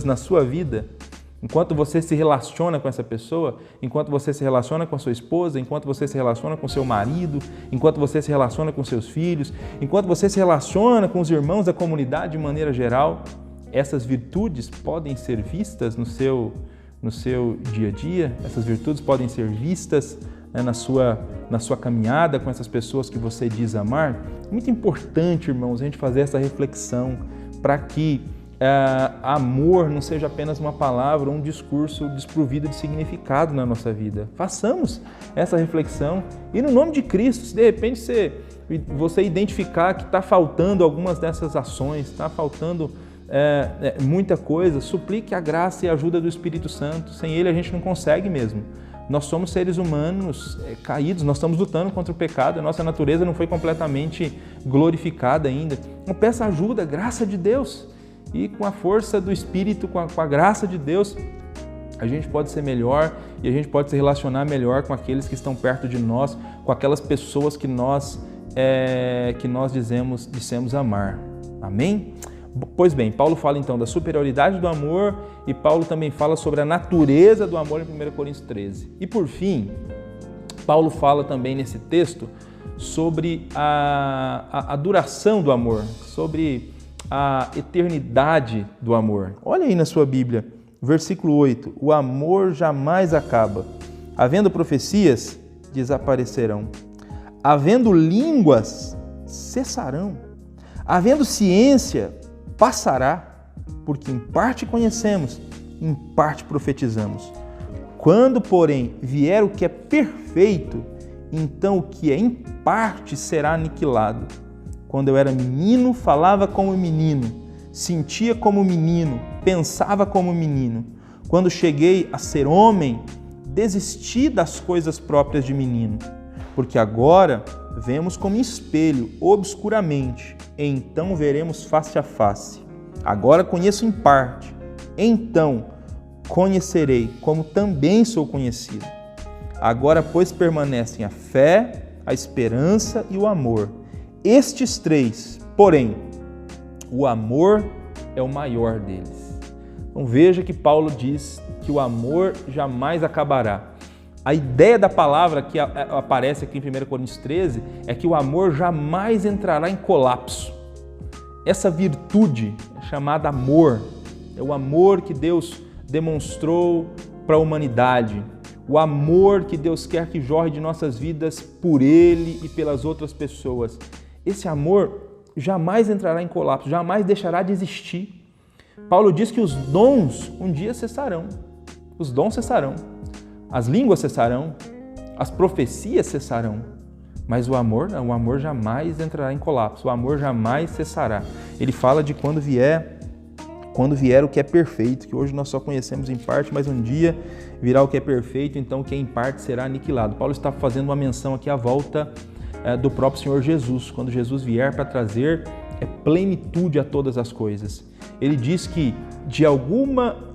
na sua vida, enquanto você se relaciona com essa pessoa, enquanto você se relaciona com a sua esposa, enquanto você se relaciona com seu marido, enquanto você se relaciona com seus filhos, enquanto você se relaciona com os irmãos da comunidade de maneira geral. Essas virtudes podem ser vistas no seu dia a dia, essas virtudes podem ser vistas, né, na sua caminhada com essas pessoas que você diz amar. Muito importante, irmãos, a gente fazer essa reflexão para que amor não seja apenas uma palavra ou um discurso desprovido de significado na nossa vida. Façamos essa reflexão e, no nome de Cristo, se de repente você identificar que está faltando algumas dessas ações, está faltando muita coisa, suplique a graça e a ajuda do Espírito Santo. Sem Ele a gente não consegue mesmo. Nós somos seres humanos caídos, nós estamos lutando contra o pecado, a nossa natureza não foi completamente glorificada ainda. Então peça ajuda, graça de Deus. E com a força do Espírito, com a graça de Deus, a gente pode ser melhor e a gente pode se relacionar melhor com aqueles que estão perto de nós, com aquelas pessoas que nós dissemos amar. Amém? Pois bem, Paulo fala então da superioridade do amor e Paulo também fala sobre a natureza do amor em 1 Coríntios 13. E por fim, Paulo fala também nesse texto sobre a duração do amor, sobre a eternidade do amor. Olha aí na sua Bíblia, versículo 8. O amor jamais acaba. Havendo profecias, desaparecerão. Havendo línguas, cessarão. Havendo ciência, passará. Porque em parte conhecemos, em parte profetizamos. Quando, porém, vier o que é perfeito, então o que é em parte será aniquilado. Quando eu era menino, falava como menino, sentia como menino, pensava como menino. Quando cheguei a ser homem, desisti das coisas próprias de menino. Porque agora vemos como em espelho, obscuramente, então veremos face a face. Agora conheço em parte, então conhecerei como também sou conhecido. Agora, pois, permanecem a fé, a esperança e o amor. Estes três, porém, o amor é o maior deles. Então veja que Paulo diz que o amor jamais acabará. A ideia da palavra que aparece aqui em 1 Coríntios 13 é que o amor jamais entrará em colapso. Essa virtude chamada amor, é o amor que Deus demonstrou para a humanidade, o amor que Deus quer que jorre de nossas vidas por Ele e pelas outras pessoas. Esse amor jamais entrará em colapso, jamais deixará de existir. Paulo diz que os dons um dia cessarão. Os dons cessarão. As línguas cessarão. As profecias cessarão. Mas o amor jamais entrará em colapso. O amor jamais cessará. Ele fala de quando vier o que é perfeito, que hoje nós só conhecemos em parte, mas um dia virá o que é perfeito, então o que é em parte será aniquilado. Paulo está fazendo uma menção aqui à volta do próprio Senhor Jesus, quando Jesus vier para trazer plenitude a todas as coisas. Ele diz que,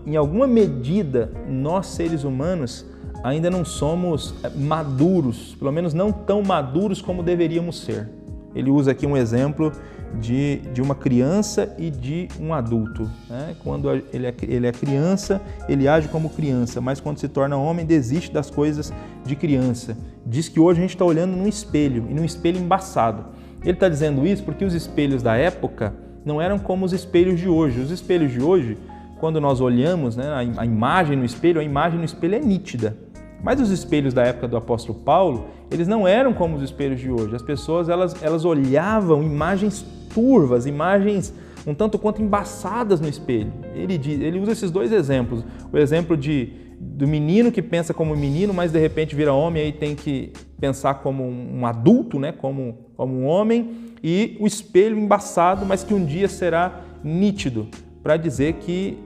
em alguma medida, nós seres humanos ainda não somos maduros, pelo menos não tão maduros como deveríamos ser. Ele usa aqui um exemplo de uma criança e de um adulto. Né? Quando ele é criança, ele age como criança, mas quando se torna homem, desiste das coisas de criança. Diz que hoje a gente está olhando num espelho, e num espelho embaçado. Ele está dizendo isso porque os espelhos da época não eram como os espelhos de hoje. Os espelhos de hoje, quando nós olhamos, né, a imagem no espelho é nítida. Mas os espelhos da época do apóstolo Paulo, eles não eram como os espelhos de hoje. As pessoas, elas olhavam imagens turvas, imagens um tanto quanto embaçadas no espelho. Ele usa esses dois exemplos. O exemplo do menino que pensa como menino, mas de repente vira homem e aí tem que pensar como um adulto, né? como um homem. E o espelho embaçado, mas que um dia será nítido, para dizer que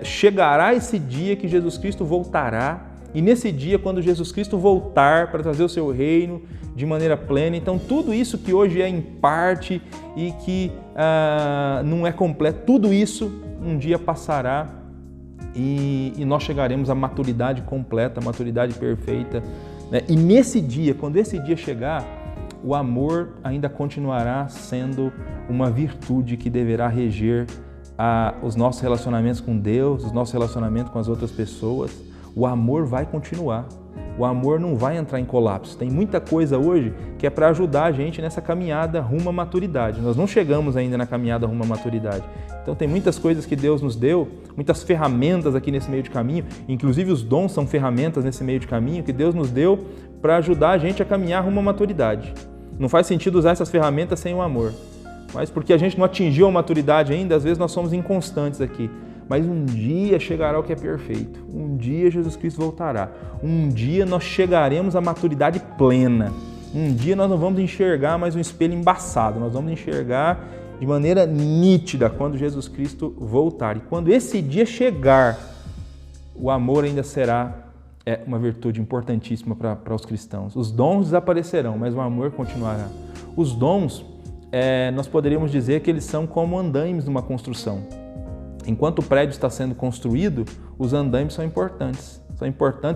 chegará esse dia que Jesus Cristo voltará. E nesse dia, quando Jesus Cristo voltar para trazer o seu reino de maneira plena, então tudo isso que hoje é em parte e que não é completo, tudo isso um dia passará e nós chegaremos à maturidade completa, à maturidade perfeita. Né? E nesse dia, quando esse dia chegar, o amor ainda continuará sendo uma virtude que deverá reger os nossos relacionamentos com Deus, os nossos relacionamentos com as outras pessoas. O amor vai continuar, o amor não vai entrar em colapso. Tem muita coisa hoje que é para ajudar a gente nessa caminhada rumo à maturidade. Nós não chegamos ainda na caminhada rumo à maturidade. Então tem muitas coisas que Deus nos deu, muitas ferramentas aqui nesse meio de caminho, inclusive os dons são ferramentas nesse meio de caminho que Deus nos deu para ajudar a gente a caminhar rumo à maturidade. Não faz sentido usar essas ferramentas sem o amor, mas porque a gente não atingiu a maturidade ainda, às vezes nós somos inconstantes aqui. Mas um dia chegará o que é perfeito. Um dia Jesus Cristo voltará. Um dia nós chegaremos à maturidade plena. Um dia nós não vamos enxergar mais um espelho embaçado. Nós vamos enxergar de maneira nítida quando Jesus Cristo voltar. E quando esse dia chegar, o amor ainda será uma virtude importantíssima para os cristãos. Os dons desaparecerão, mas o amor continuará. Os dons, nós poderíamos dizer que eles são como andaimes numa construção. Enquanto o prédio está sendo construído, os andaimes são importantes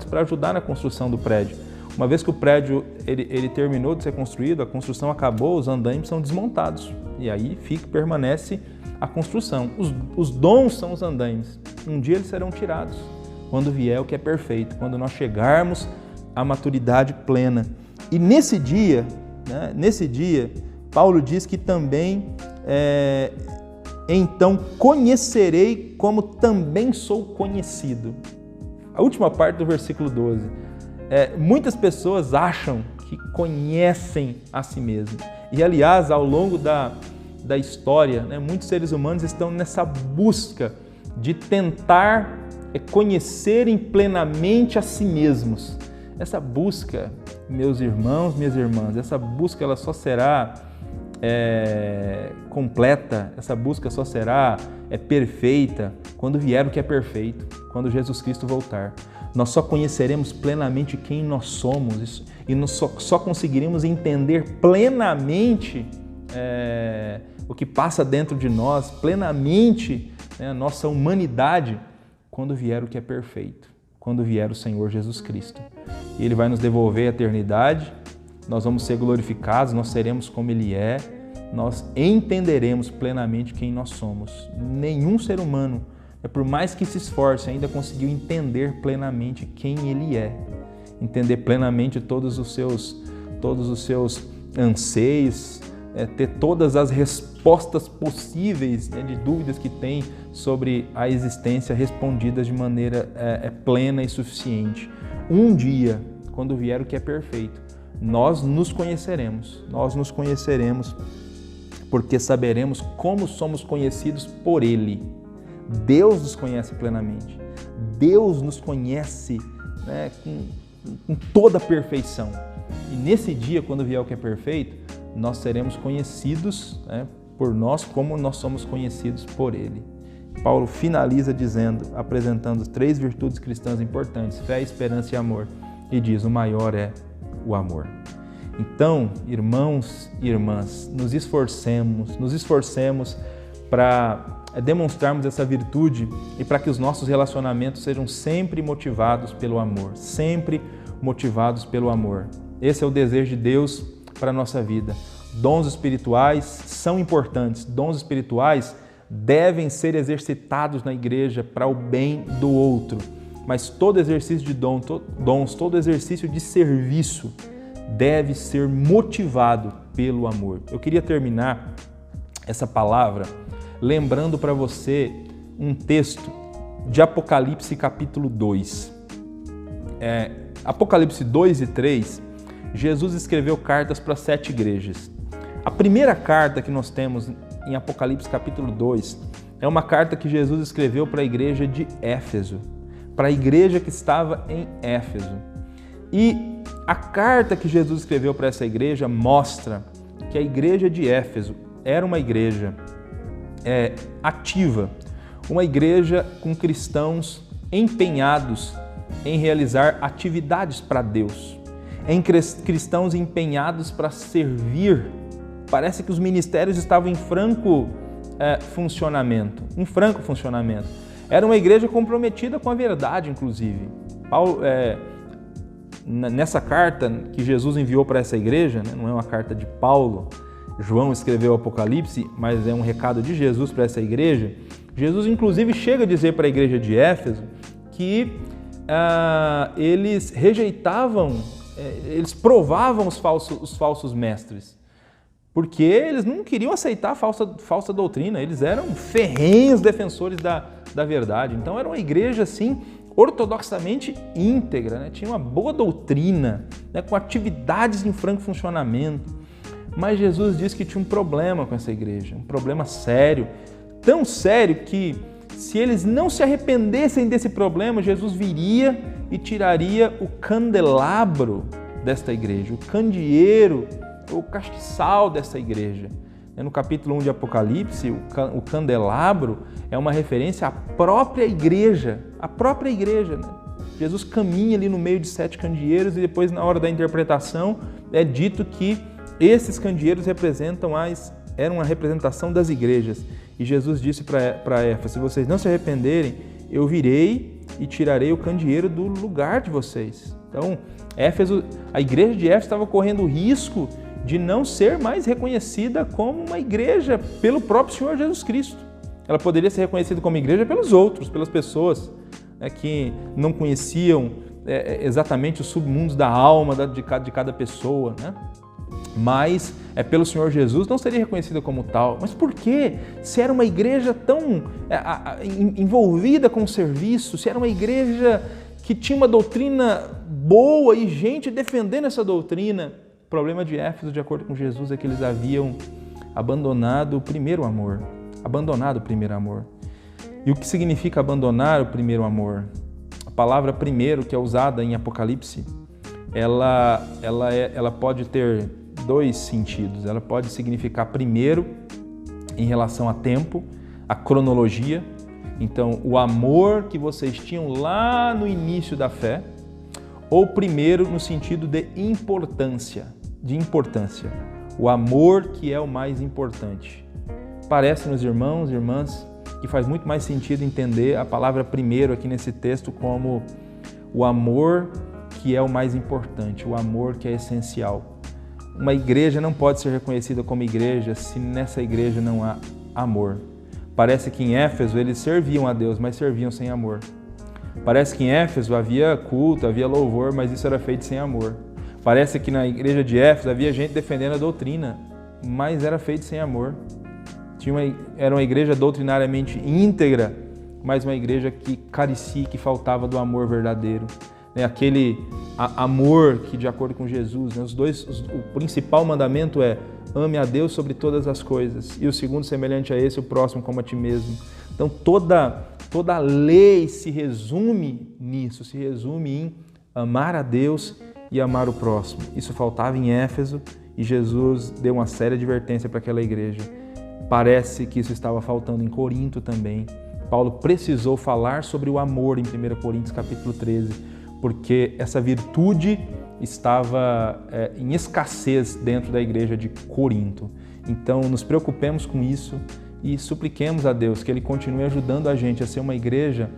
para ajudar na construção do prédio. Uma vez que o prédio ele terminou de ser construído, a construção acabou, os andaimes são desmontados e aí permanece a construção. Os dons são os andaimes. Um dia eles serão tirados, quando vier o que é perfeito, quando nós chegarmos à maturidade plena. E nesse dia, Paulo diz que também então conhecerei como também sou conhecido. A última parte do versículo 12. Muitas pessoas acham que conhecem a si mesmos. E, aliás, ao longo da história, muitos seres humanos estão nessa busca de tentar conhecerem plenamente a si mesmos. Essa busca, meus irmãos, minhas irmãs, essa busca ela só será completa, essa busca só será perfeita quando vier o que é perfeito, quando Jesus Cristo voltar. Nós só conheceremos plenamente quem nós somos e nós só conseguiremos entender plenamente o que passa dentro de nós, plenamente a nossa humanidade, quando vier o que é perfeito, quando vier o Senhor Jesus Cristo. E Ele vai nos devolver a eternidade, nós vamos ser glorificados, nós seremos como Ele é, nós entenderemos plenamente quem nós somos. Nenhum ser humano, por mais que se esforce, ainda conseguiu entender plenamente quem Ele é, entender plenamente todos os seus anseios, ter todas as respostas possíveis de dúvidas que tem sobre a existência respondidas de maneira plena e suficiente. Um dia, quando vier o que é perfeito, nós nos conheceremos porque saberemos como somos conhecidos por Ele. Deus nos conhece plenamente. Deus nos conhece, né, com toda a perfeição. E nesse dia, quando vier o que é perfeito, nós seremos conhecidos, né, por nós como nós somos conhecidos por Ele. Paulo finaliza apresentando 3 virtudes cristãs importantes: fé, esperança e amor. E diz: o maior é o amor. Então, irmãos e irmãs, nos esforcemos para demonstrarmos essa virtude e para que os nossos relacionamentos sejam sempre motivados pelo amor, sempre motivados pelo amor. Esse é o desejo de Deus para a nossa vida. Dons espirituais são importantes, dons espirituais devem ser exercitados na igreja para o bem do outro, mas todo exercício de dons, todo exercício de serviço deve ser motivado pelo amor. Eu queria terminar essa palavra lembrando para você um texto de Apocalipse capítulo 2. Apocalipse 2 e 3, Jesus escreveu cartas para 7 igrejas. A primeira carta que nós temos em Apocalipse capítulo 2 é uma carta que Jesus escreveu para a igreja de Éfeso, para a igreja que estava em Éfeso. E a carta que Jesus escreveu para essa igreja mostra que a igreja de Éfeso era uma igreja ativa, uma igreja com cristãos empenhados em realizar atividades para Deus, em cristãos empenhados para servir. Parece que os ministérios estavam em franco funcionamento. Era uma igreja comprometida com a verdade, inclusive. Paulo, nessa carta que Jesus enviou para essa igreja, né, não é uma carta de Paulo, João escreveu o Apocalipse, mas é um recado de Jesus para essa igreja. Jesus, inclusive, chega a dizer para a igreja de Éfeso que eles rejeitavam, eles provavam os falsos mestres, porque eles não queriam aceitar a falsa doutrina, eles eram ferrenhos defensores da verdade. Então era uma igreja assim, ortodoxamente íntegra, né? Tinha uma boa doutrina, né? Com atividades em franco funcionamento. Mas Jesus disse que tinha um problema com essa igreja, um problema sério, tão sério que se eles não se arrependessem desse problema, Jesus viria e tiraria o candelabro desta igreja, o candeeiro, o castiçal dessa igreja. No capítulo 1 de Apocalipse, o candelabro é uma referência à própria igreja, né? Jesus caminha ali no meio de 7 candeeiros e depois, na hora da interpretação, é dito que esses candeeiros eram uma representação das igrejas. E Jesus disse para Éfeso: se vocês não se arrependerem, eu virei e tirarei o candeeiro do lugar de vocês. Então, a igreja de Éfeso estava correndo o risco de não ser mais reconhecida como uma igreja pelo próprio Senhor Jesus Cristo. Ela poderia ser reconhecida como igreja pelos outros, pelas pessoas, né, que não conheciam exatamente os submundos da alma de cada pessoa, né? Mas pelo Senhor Jesus não seria reconhecida como tal. Mas por quê? Se era uma igreja tão envolvida com o serviço, se era uma igreja que tinha uma doutrina boa e gente defendendo essa doutrina, o problema de Éfeso, de acordo com Jesus, é que eles haviam abandonado o primeiro amor. E o que significa abandonar o primeiro amor? A palavra primeiro, que é usada em Apocalipse, ela pode ter 2 sentidos. Ela pode significar primeiro em relação a tempo, a cronologia. Então, o amor que vocês tinham lá no início da fé, ou primeiro no sentido de importância. O amor que é o mais importante. Parece-nos, irmãos e irmãs, que faz muito mais sentido entender a palavra primeiro aqui nesse texto como o amor que é o mais importante, o amor que é essencial. Uma igreja não pode ser reconhecida como igreja se nessa igreja não há amor. Parece que em Éfeso eles serviam a Deus, mas serviam sem amor. Parece que em Éfeso havia culto, havia louvor, mas isso era feito sem amor. Parece que na igreja de Éfeso havia gente defendendo a doutrina, mas era feito sem amor. Era uma igreja doutrinariamente íntegra, mas uma igreja que carecia, que faltava do amor verdadeiro. Aquele amor que, de acordo com Jesus, o principal mandamento é: ame a Deus sobre todas as coisas. E o segundo, semelhante a esse, o próximo como a ti mesmo. Então toda a lei se resume nisso, se resume em amar a Deus e amar o próximo. Isso faltava em Éfeso e Jesus deu uma séria advertência para aquela igreja. Parece que isso estava faltando em Corinto também. Paulo precisou falar sobre o amor em 1 Coríntios capítulo 13, porque essa virtude estava em escassez dentro da igreja de Corinto. Então nos preocupemos com isso e supliquemos a Deus que Ele continue ajudando a gente a ser uma igreja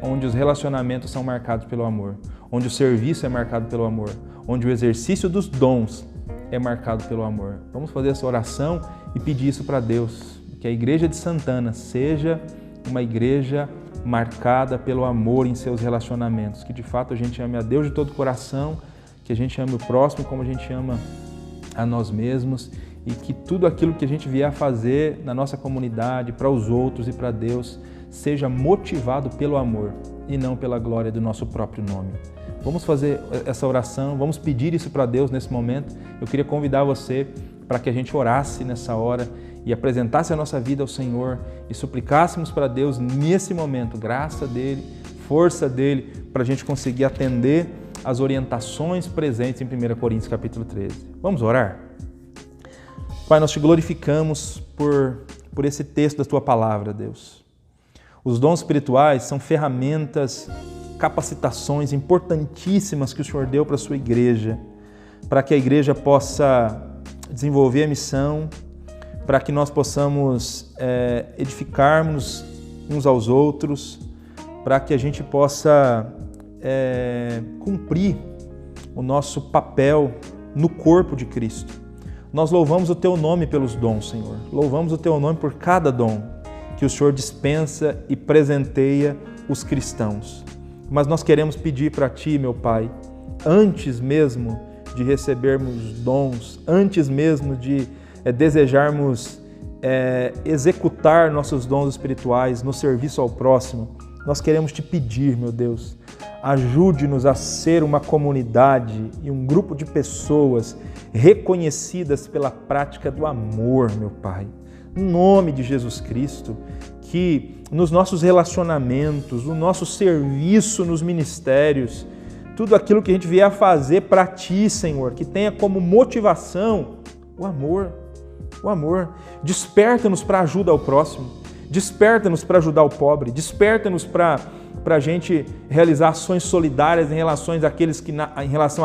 onde os relacionamentos são marcados pelo amor, onde o serviço é marcado pelo amor, onde o exercício dos dons é marcado pelo amor. Vamos fazer essa oração e pedir isso para Deus, que a igreja de Santana seja uma igreja marcada pelo amor em seus relacionamentos, que de fato a gente ame a Deus de todo o coração, que a gente ame o próximo como a gente ama a nós mesmos e que tudo aquilo que a gente vier a fazer na nossa comunidade, para os outros e para Deus, seja motivado pelo amor e não pela glória do nosso próprio nome. Vamos fazer essa oração, vamos pedir isso para Deus nesse momento. Eu queria convidar você para que a gente orasse nessa hora e apresentasse a nossa vida ao Senhor e suplicássemos para Deus nesse momento, graça dEle, força dEle, para a gente conseguir atender as orientações presentes em 1 Coríntios capítulo 13. Vamos orar? Pai, nós te glorificamos por esse texto da Tua palavra, Deus. Os dons espirituais são ferramentas, capacitações importantíssimas que o Senhor deu para a sua igreja, para que a igreja possa desenvolver a missão, para que nós possamos edificarmos uns aos outros, para que a gente possa cumprir o nosso papel no corpo de Cristo. Nós louvamos o Teu nome pelos dons, Senhor. Louvamos o Teu nome por cada dom que o Senhor dispensa e presenteia os cristãos. Mas nós queremos pedir para Ti, meu Pai, antes mesmo de recebermos dons, antes mesmo de desejarmos executar nossos dons espirituais no serviço ao próximo, nós queremos Te pedir, meu Deus, ajude-nos a ser uma comunidade e um grupo de pessoas reconhecidas pela prática do amor, meu Pai. Em nome de Jesus Cristo, que nos nossos relacionamentos, no nosso serviço nos ministérios, tudo aquilo que a gente vier a fazer para Ti, Senhor, que tenha como motivação o amor. O amor. Desperta-nos para a ajuda ao próximo, desperta-nos para ajudar o pobre, desperta-nos para a gente realizar ações solidárias em relação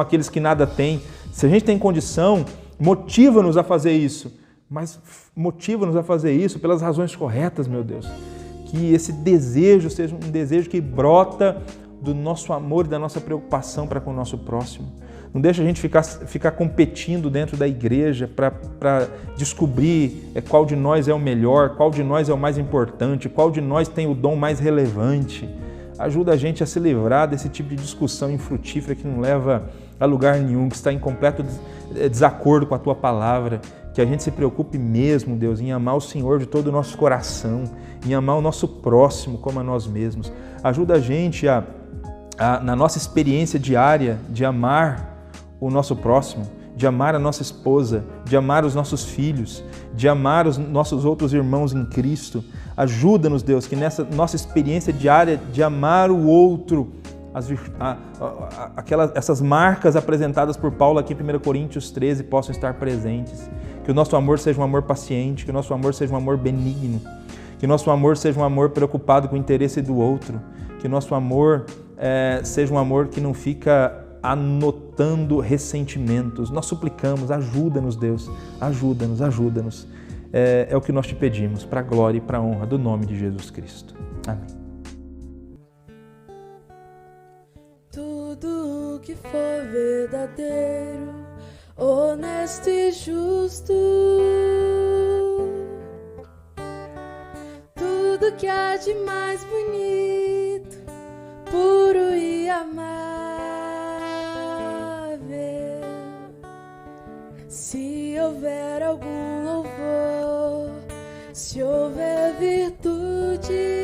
àqueles que nada têm. Se a gente tem condição, motiva-nos a fazer isso, mas motiva-nos a fazer isso pelas razões corretas, meu Deus. Que esse desejo seja um desejo que brota do nosso amor e da nossa preocupação para com o nosso próximo. Não deixa a gente ficar competindo dentro da igreja para descobrir qual de nós é o melhor, qual de nós é o mais importante, qual de nós tem o dom mais relevante. Ajuda a gente a se livrar desse tipo de discussão infrutífera que não leva a lugar nenhum, que está em completo desacordo com a Tua palavra. Que a gente se preocupe mesmo, Deus, em amar o Senhor de todo o nosso coração, em amar o nosso próximo como a nós mesmos. Ajuda a gente na nossa experiência diária de amar o nosso próximo, de amar a nossa esposa, de amar os nossos filhos, de amar os nossos outros irmãos em Cristo. Ajuda-nos, Deus, que nessa nossa experiência diária de amar o outro, essas marcas apresentadas por Paulo aqui em 1 Coríntios 13 possam estar presentes. Que o nosso amor seja um amor paciente, que o nosso amor seja um amor benigno, que o nosso amor seja um amor preocupado com o interesse do outro, que o nosso amor seja um amor que não fica anotando ressentimentos. Nós suplicamos, ajuda-nos, Deus, ajuda-nos. É o que nós Te pedimos, para a glória e para a honra do nome de Jesus Cristo. Amém. Tudo que for verdadeiro, honesto e justo, tudo que há de mais bonito, puro e amável, se houver algum louvor, se houver virtude,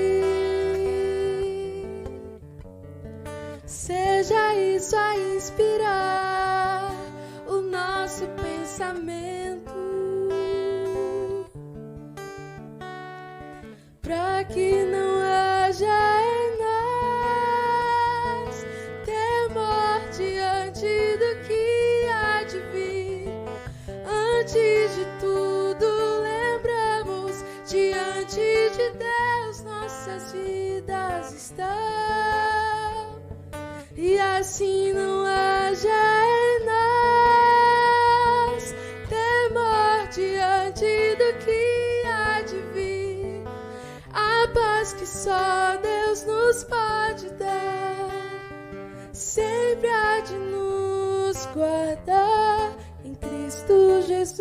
seja isso a inspirar o nosso pensamento. para que não haja em nós temor diante do que há de vir. Antes de tudo, lembramos, diante de Deus nossas vidas estão. E assim não haja em nós temor diante do que há de vir. A paz que só Deus nos pode dar sempre há de nos guardar em Cristo Jesus.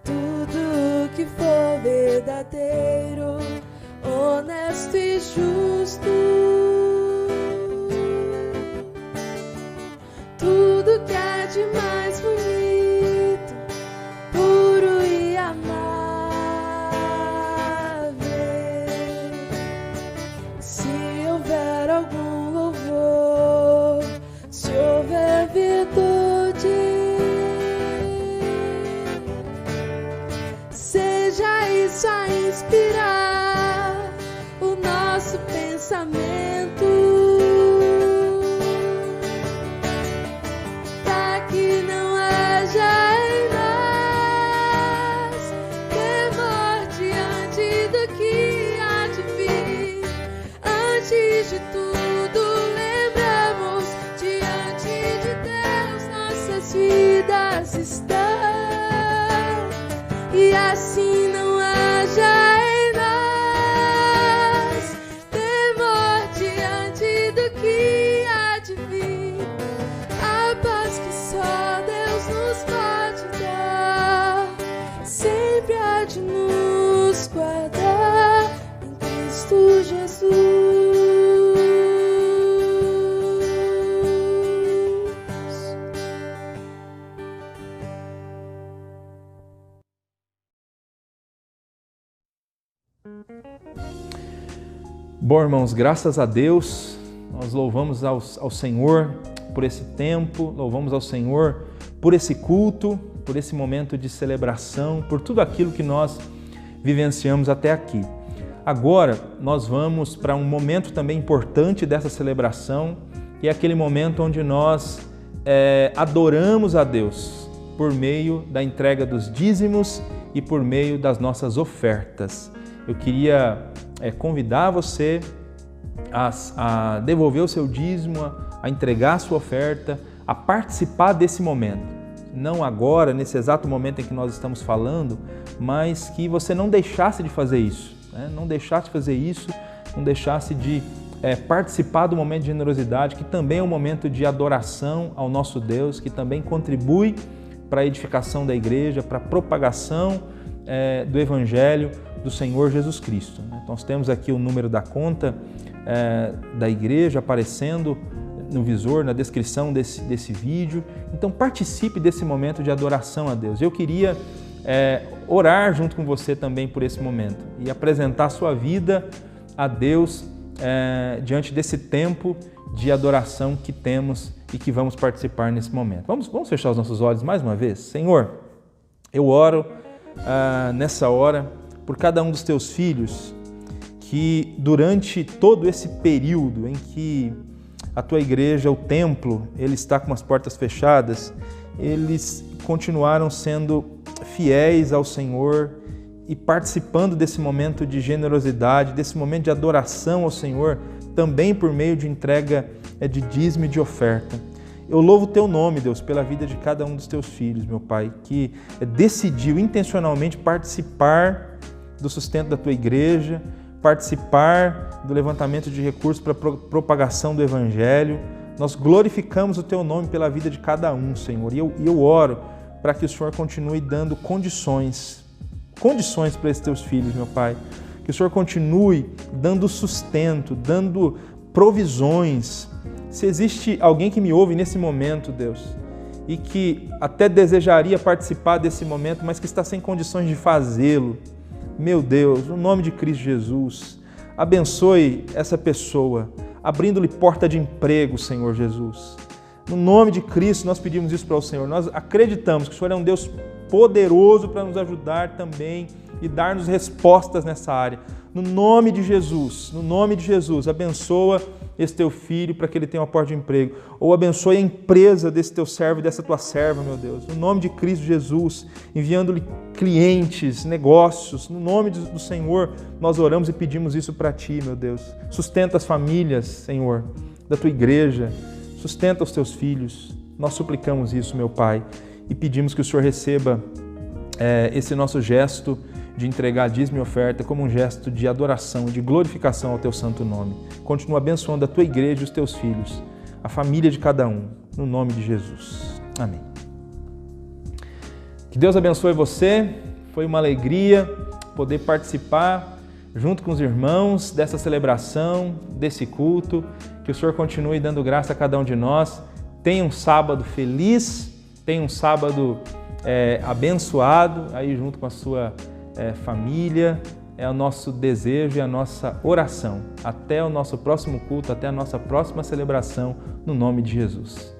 Tudo que for verdadeiro, honesto e justo, tudo que é de mais bonito, puro e amável. Se houver algum louvor, se houver virtude, seja isso a inspirar o nosso pensamento, para que não haja em nós temor diante do que há de vir. Antes de tudo, lembramos, diante de Deus nossas vidas estão. E assim não haja em nós temor diante do que há de vir. A paz que só Deus nos pode dar sempre há de nos guardar em Cristo Jesus. Bom, irmãos, graças a Deus, nós louvamos ao Senhor por esse tempo, louvamos ao Senhor por esse culto, por esse momento de celebração, por tudo aquilo que nós vivenciamos até aqui. Agora, nós vamos para um momento também importante dessa celebração, que é aquele momento onde nós adoramos a Deus por meio da entrega dos dízimos e por meio das nossas ofertas. Eu queria convidar você a devolver o seu dízimo, a entregar a sua oferta, a participar desse momento. Não agora, nesse exato momento em que nós estamos falando, mas que você não deixasse de fazer isso, né? Não deixasse de fazer isso, não deixasse de participar do momento de generosidade, que também é um momento de adoração ao nosso Deus, que também contribui para a edificação da igreja, para a propagação do Evangelho do Senhor Jesus Cristo. Então, nós temos aqui o número da conta da igreja aparecendo no visor, na descrição desse vídeo. Então, participe desse momento de adoração a Deus. Eu queria orar junto com você também por esse momento e apresentar a sua vida a Deus diante desse tempo de adoração que temos e que vamos participar nesse momento. Vamos fechar os nossos olhos mais uma vez? Senhor, eu oro nessa hora por cada um dos teus filhos que durante todo esse período em que a tua igreja, o templo, ele está com as portas fechadas, eles continuaram sendo fiéis ao Senhor e participando desse momento de generosidade, desse momento de adoração ao Senhor, também por meio de entrega de dízimo e de oferta. Eu louvo o teu nome, Deus, pela vida de cada um dos teus filhos, meu Pai, que decidiu intencionalmente participar do sustento da tua igreja, participar do levantamento de recursos para a propagação do Evangelho. Nós glorificamos o teu nome pela vida de cada um, Senhor. E eu oro para que o Senhor continue dando condições para esses teus filhos, meu Pai. Que o Senhor continue dando sustento, dando provisões. Se existe alguém que me ouve nesse momento, Deus, e que até desejaria participar desse momento, mas que está sem condições de fazê-lo, meu Deus, no nome de Cristo Jesus, abençoe essa pessoa, abrindo-lhe porta de emprego, Senhor Jesus. No nome de Cristo, nós pedimos isso para o Senhor. Nós acreditamos que o Senhor é um Deus poderoso para nos ajudar também e dar-nos respostas nessa área. No nome de Jesus, abençoa esse teu filho para que ele tenha uma porta de emprego. Ou abençoe a empresa desse teu servo e dessa tua serva, meu Deus. No nome de Cristo Jesus, enviando-lhe clientes, negócios. No nome do Senhor, nós oramos e pedimos isso para Ti, meu Deus. Sustenta as famílias, Senhor, da Tua igreja. Sustenta os Teus filhos. Nós suplicamos isso, meu Pai, e pedimos que o Senhor receba esse nosso gesto de entregar dízimo e oferta como um gesto de adoração, de glorificação ao Teu santo nome. Continua abençoando a Tua igreja e os Teus filhos, a família de cada um, no nome de Jesus. Amém. Que Deus abençoe você. Foi uma alegria poder participar junto com os irmãos dessa celebração, desse culto. Que o Senhor continue dando graça a cada um de nós. Tenha um sábado feliz, tenha um sábado abençoado aí junto com a sua família. É o nosso desejo e a nossa oração. Até o nosso próximo culto, até a nossa próxima celebração, no nome de Jesus.